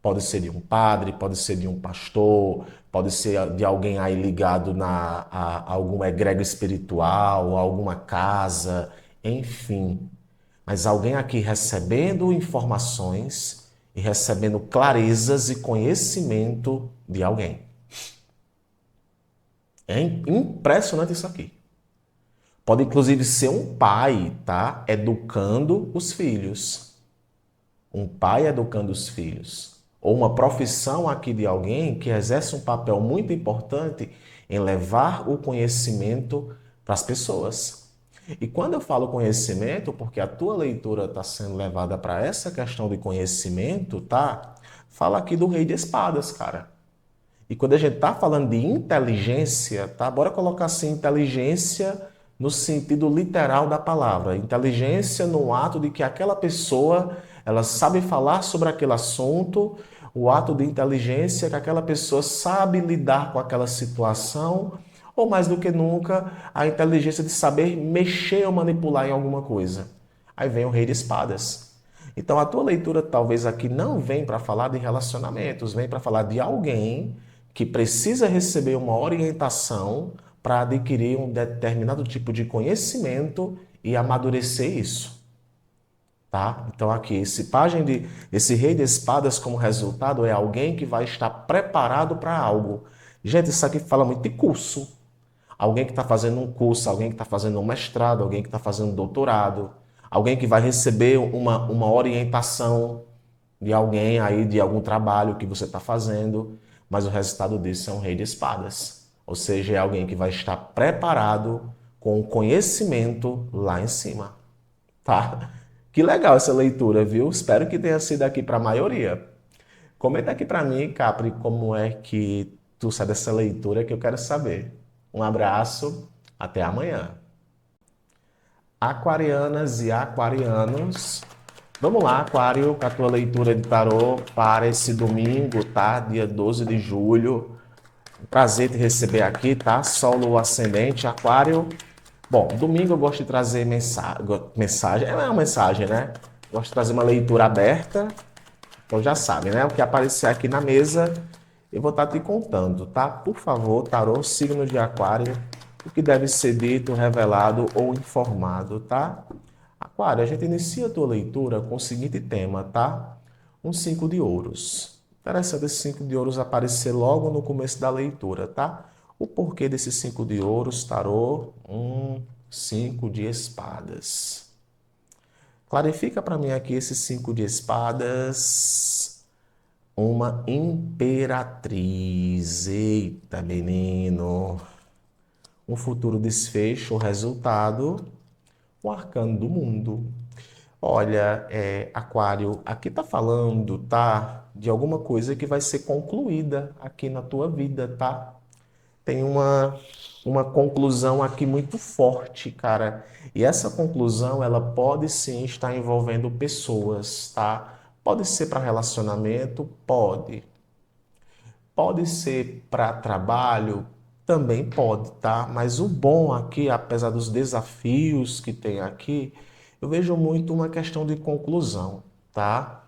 pode ser de um padre, pode ser de um pastor, pode ser de alguém aí ligado a alguma egrégora espiritual, a alguma casa, enfim. Mas alguém aqui recebendo informações e recebendo clarezas e conhecimento de alguém. É impressionante isso aqui. Pode inclusive ser um pai, tá? Educando os filhos. Um pai educando os filhos. Ou uma profissão aqui de alguém que exerce um papel muito importante em levar o conhecimento para as pessoas. E quando eu falo conhecimento, porque a tua leitura está sendo levada para essa questão de conhecimento, tá? Fala aqui do Rei de Espadas, cara. E quando a gente está falando de inteligência, tá? Bora colocar assim, inteligência no sentido literal da palavra. Inteligência no ato de que aquela pessoa, ela sabe falar sobre aquele assunto, o ato de inteligência é que aquela pessoa sabe lidar com aquela situação, ou mais do que nunca, a inteligência de saber mexer ou manipular em alguma coisa. Aí vem o Rei de Espadas. Então a tua leitura talvez aqui não vem para falar de relacionamentos, vem para falar de alguém que precisa receber uma orientação para adquirir um determinado tipo de conhecimento e amadurecer isso, tá? Então aqui esse Rei de Espadas como resultado é alguém que vai estar preparado para algo. Gente, isso aqui fala muito de curso. Alguém que está fazendo um curso, alguém que está fazendo um mestrado, alguém que está fazendo um doutorado, alguém que vai receber uma orientação de alguém aí, de algum trabalho que você está fazendo, mas o resultado disso é um Rei de Espadas. Ou seja, é alguém que vai estar preparado com o conhecimento lá em cima, tá? Que legal essa leitura, viu? Espero que tenha sido aqui para a maioria. Comenta aqui para mim, Capri, como é que tu sai dessa leitura que eu quero saber. Um abraço, até amanhã. Aquarianas e aquarianos, vamos lá, Aquário, com a tua leitura de tarô para esse domingo, tá? Dia 12 de julho. Prazer te receber aqui, tá? Sol no ascendente, Aquário. Bom, domingo eu gosto de trazer mensagem, é uma mensagem, né? Gosto de trazer uma leitura aberta. Então já sabe, né? O que aparecer aqui na mesa, eu vou estar te contando, tá? Por favor, tarô, signo de Aquário, o que deve ser dito, revelado ou informado, tá? Aquário, a gente inicia a tua leitura com o seguinte tema, tá? Um 5 de ouros. Interessante esse 5 de ouros aparecer logo no começo da leitura, tá? O porquê desse 5 de ouros, tarô? 5 de espadas. Clarifica para mim aqui esse 5 de espadas. Uma imperatriz. Eita, menino. Um futuro desfecho, o resultado, o arcano do mundo. Olha, Aquário, aqui tá falando, tá? De alguma coisa que vai ser concluída aqui na tua vida, tá? Tem uma conclusão aqui muito forte, cara. E essa conclusão, ela pode sim estar envolvendo pessoas, tá? Pode ser para relacionamento? Pode. Pode ser para trabalho? Também pode, tá? Mas o bom aqui, apesar dos desafios que tem aqui, eu vejo muito uma questão de conclusão, tá?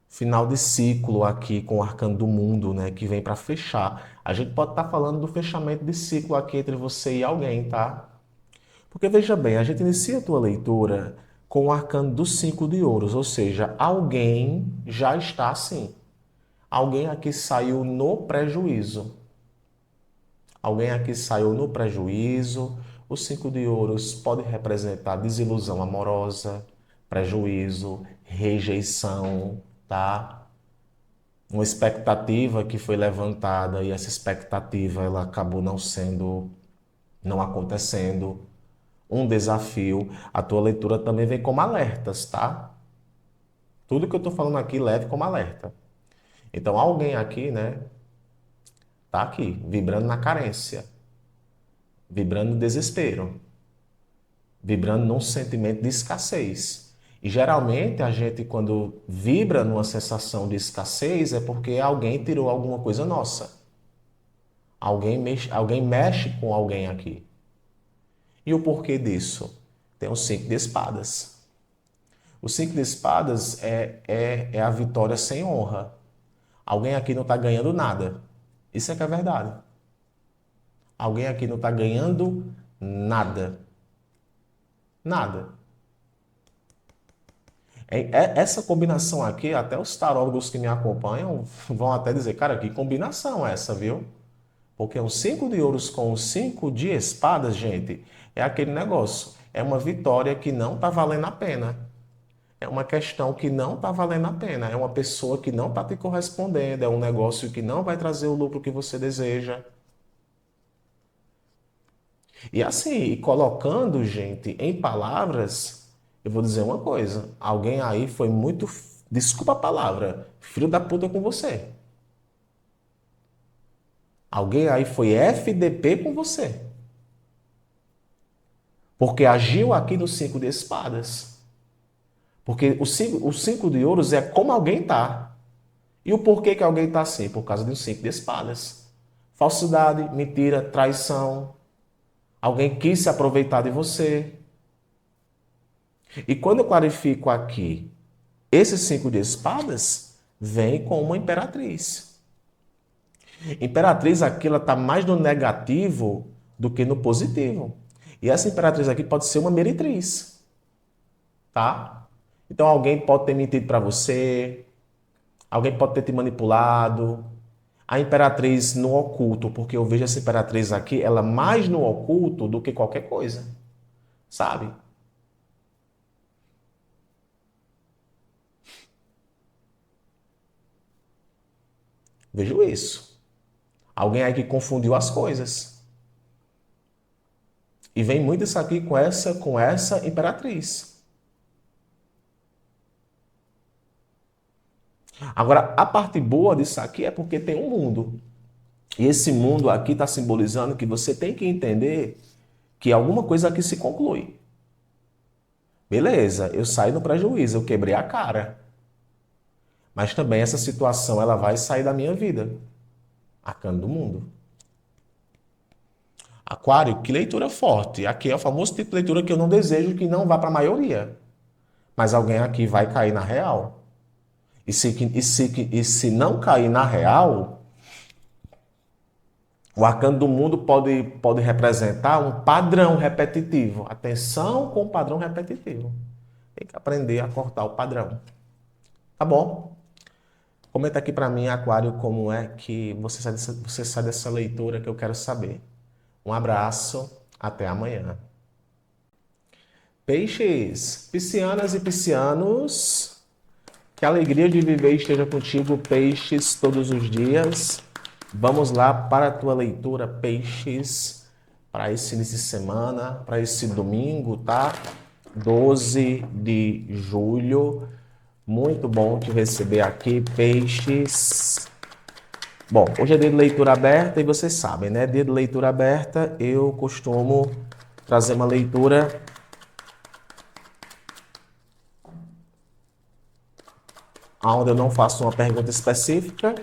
Final de ciclo aqui com o Arcano do Mundo, né? Que vem para fechar. A gente pode estar falando do fechamento de ciclo aqui entre você e alguém, tá? Porque veja bem, a gente inicia a tua leitura com o Arcano dos 5 de ouros, ou seja, alguém já está assim. Alguém aqui saiu no prejuízo. Alguém aqui saiu no prejuízo. O 5 de ouros pode representar desilusão amorosa, prejuízo, rejeição, tá? Uma expectativa que foi levantada e essa expectativa ela acabou não acontecendo. Um desafio. A tua leitura também vem como alertas, tá? Tudo que eu estou falando aqui leve como alerta. Então alguém aqui, né, tá aqui, vibrando na carência, vibrando no desespero, vibrando num sentimento de escassez. E geralmente a gente, quando vibra numa sensação de escassez, é porque alguém tirou alguma coisa nossa. Alguém mexe com alguém aqui. E o porquê disso? Tem o 5 de espadas. O 5 de espadas é a vitória sem honra. Alguém aqui não está ganhando nada. Isso é que é verdade. Alguém aqui não está ganhando nada. Nada. Essa combinação aqui, até os tarólogos que me acompanham vão até dizer, cara, que combinação é essa, viu? Porque um 5 de ouros com um 5 de espadas, gente, é aquele negócio. É uma vitória que não está valendo a pena. É uma questão que não está valendo a pena. É uma pessoa que não está te correspondendo. É um negócio que não vai trazer o lucro que você deseja. E assim, colocando, gente, em palavras, eu vou dizer uma coisa. Alguém aí foi muito, desculpa a palavra, filho da puta com você. Alguém aí foi FDP com você. Porque agiu aqui no 5 de espadas. Porque o cinco de ouros é como alguém tá. E o porquê que alguém tá assim? Por causa do 5 de espadas. Falsidade, mentira, traição. Alguém quis se aproveitar de você. E quando eu clarifico aqui, esse 5 de espadas vem com uma imperatriz. Imperatriz aqui ela está mais no negativo do que no positivo. E essa imperatriz aqui pode ser uma meretriz, tá? Então alguém pode ter mentido para você, alguém pode ter te manipulado. A imperatriz no oculto, porque eu vejo essa imperatriz aqui, ela mais no oculto do que qualquer coisa, sabe? Vejo isso. Alguém aí que confundiu as coisas. E vem muito isso aqui com essa imperatriz. Agora, a parte boa disso aqui é porque tem um mundo. E esse mundo aqui está simbolizando que você tem que entender que alguma coisa aqui se conclui. Beleza, eu saí no prejuízo, eu quebrei a cara. Mas também essa situação ela vai sair da minha vida. Arcano do mundo. Aquário, que leitura forte. Aqui é o famoso tipo de leitura que eu não desejo que não vá para a maioria. Mas alguém aqui vai cair na real. E se não cair na real, o arcano do mundo pode representar um padrão repetitivo. Atenção com o padrão repetitivo. Tem que aprender a cortar o padrão. Tá bom? Comenta aqui para mim, Aquário, como é que você sai dessa leitura que eu quero saber. Um abraço, até amanhã. Peixes, piscianas e piscianos, que a alegria de viver esteja contigo, peixes, todos os dias. Vamos lá para a tua leitura, peixes, para esse início de semana, para esse domingo, tá? 12 de julho. Muito bom te receber aqui, peixes. Bom, hoje é dia de leitura aberta e vocês sabem, né? Dia de leitura aberta, eu costumo trazer uma leitura onde eu não faço uma pergunta específica,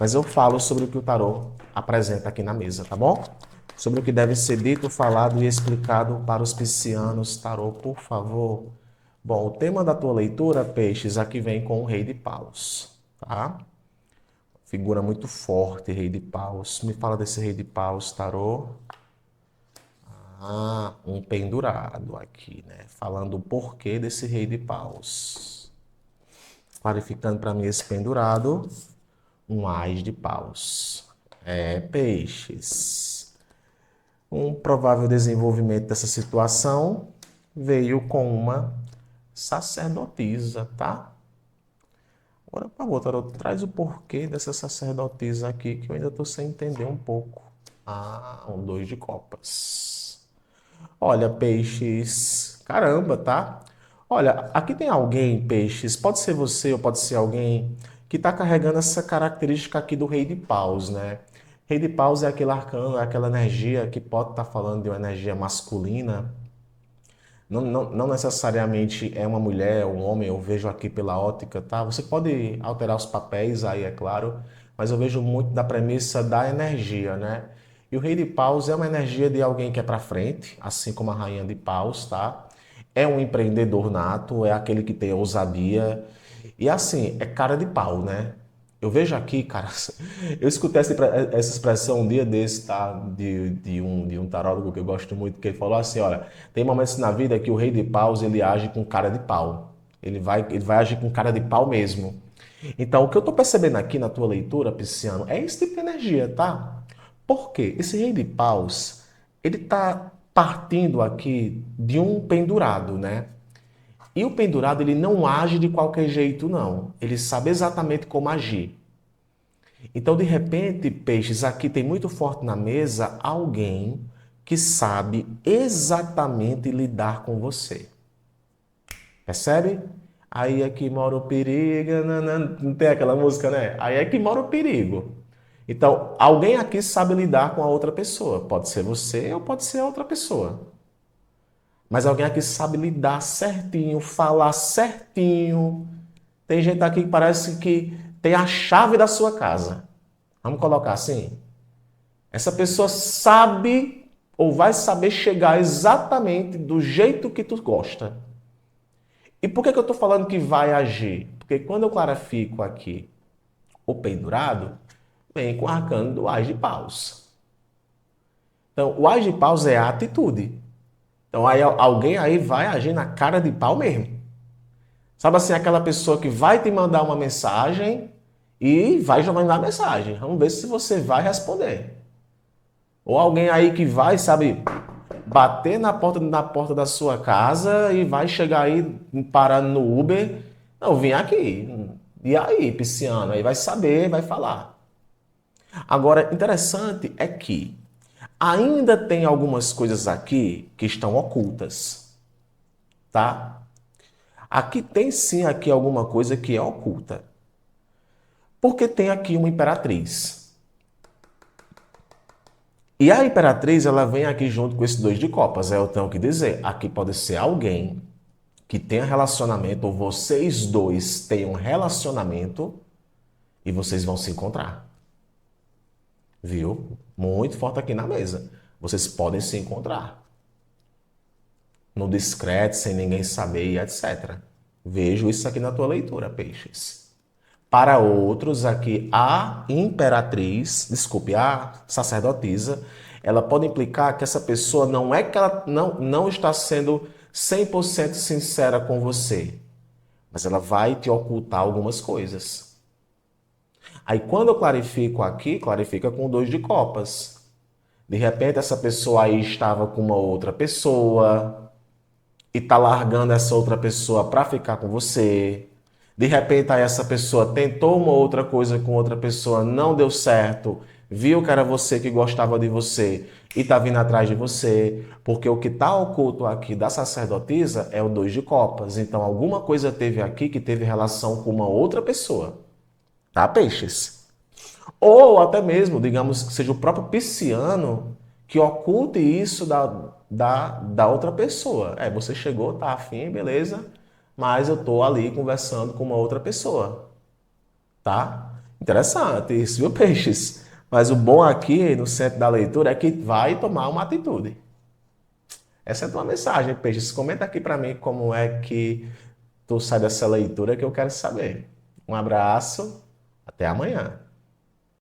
mas eu falo sobre o que o tarô apresenta aqui na mesa, tá bom? Sobre o que deve ser dito, falado e explicado para os piscianos. Tarô, por favor. Bom, o tema da tua leitura, peixes, aqui vem com o Rei de Paus, tá? Figura muito forte, Rei de Paus. Me fala desse Rei de Paus, tarô. Ah, um pendurado aqui, né? Falando o porquê desse Rei de Paus. Clarificando para mim esse pendurado, um Ás de Paus. Peixes. Um provável desenvolvimento dessa situação veio com uma sacerdotisa, tá? Agora, por favor, tarô, traz o porquê dessa sacerdotisa aqui, que eu ainda estou sem entender um pouco. Ah, um 2 de copas. Olha, peixes, caramba, tá? Olha, aqui tem alguém, peixes, pode ser você ou pode ser alguém que está carregando essa característica aqui do Rei de Paus, né? Rei de Paus é aquele arcano, é aquela energia que pode estar falando de uma energia masculina. Não necessariamente é uma mulher, um homem, eu vejo aqui pela ótica, tá? Você pode alterar os papéis aí, é claro, mas eu vejo muito da premissa da energia, né? E o Rei de Paus é uma energia de alguém que é para frente, assim como a Rainha de Paus, tá? é um empreendedor nato, é aquele que tem ousadia. E assim, é cara de pau, né? Eu vejo aqui, cara, eu escutei essa expressão um dia desse, tá? De um tarólogo que eu gosto muito, que ele falou assim, olha, tem momentos na vida que o rei de paus, ele age com cara de pau. Ele vai agir com cara de pau mesmo. Então, o que eu tô percebendo aqui na tua leitura, Pisciano, é esse tipo de energia, tá? Por quê? Esse rei de paus, ele tá partindo aqui de um pendurado, né? E o pendurado, ele não age de qualquer jeito, não. Ele sabe exatamente como agir. Então, de repente, peixes, aqui tem muito forte na mesa alguém que sabe exatamente lidar com você. Percebe? Aí é que mora o perigo. Não tem aquela música, né? Aí é que mora o perigo. Então, alguém aqui sabe lidar com a outra pessoa. Pode ser você ou pode ser a outra pessoa. Mas alguém aqui sabe lidar certinho, falar certinho. Tem gente aqui que parece que tem a chave da sua casa. Vamos colocar assim? Essa pessoa sabe ou vai saber chegar exatamente do jeito que tu gosta. E por que eu estou falando que vai agir? Porque quando eu clarifico aqui o pendurado, vem com o arcano do Ás de Paus. Então, o Ás de Paus é a atitude. Então, aí alguém aí vai agir na cara de pau mesmo. Sabe assim, aquela pessoa que vai te mandar uma mensagem e vai já mandar mensagem. Vamos ver se você vai responder. Ou alguém aí que vai, sabe, bater na porta da sua casa e vai chegar aí parando no Uber. Não, vim aqui. E aí, pisciano? Aí vai saber, vai falar. Agora, interessante é que ainda tem algumas coisas aqui que estão ocultas, tá? Aqui tem sim aqui alguma coisa que é oculta. Porque tem aqui uma imperatriz. E a imperatriz, ela vem aqui junto com esses dois de copas. Eu tenho que dizer, aqui pode ser alguém que tenha relacionamento, ou vocês dois tenham relacionamento e vocês vão se encontrar. Viu? Muito forte aqui na mesa. Vocês podem se encontrar. No discreto, sem ninguém saber e etc. Vejo isso aqui na tua leitura, peixes. Para outros, aqui, a imperatriz, desculpe, a sacerdotisa, ela pode implicar que essa pessoa não é que ela não está sendo 100% sincera com você, mas ela vai te ocultar algumas coisas. Aí quando eu clarifico aqui, clarifica com o 2 de copas. De repente essa pessoa aí estava com uma outra pessoa e tá largando essa outra pessoa para ficar com você. De repente aí essa pessoa tentou uma outra coisa com outra pessoa, não deu certo, viu que era você que gostava de você e tá vindo atrás de você, porque o que tá oculto aqui da sacerdotisa é o 2 de copas. Então alguma coisa teve aqui que teve relação com uma outra pessoa. Tá, peixes? Ou até mesmo, digamos que seja o próprio pisciano que oculte isso da outra pessoa. É, você chegou, tá afim, beleza, mas eu tô ali conversando com uma outra pessoa, tá? Interessante isso, viu, peixes? Mas o bom aqui no centro da leitura é que vai tomar uma atitude. Essa é a tua mensagem, peixes. Comenta aqui para mim como é que tu sai dessa leitura que eu quero saber. Um abraço, até amanhã.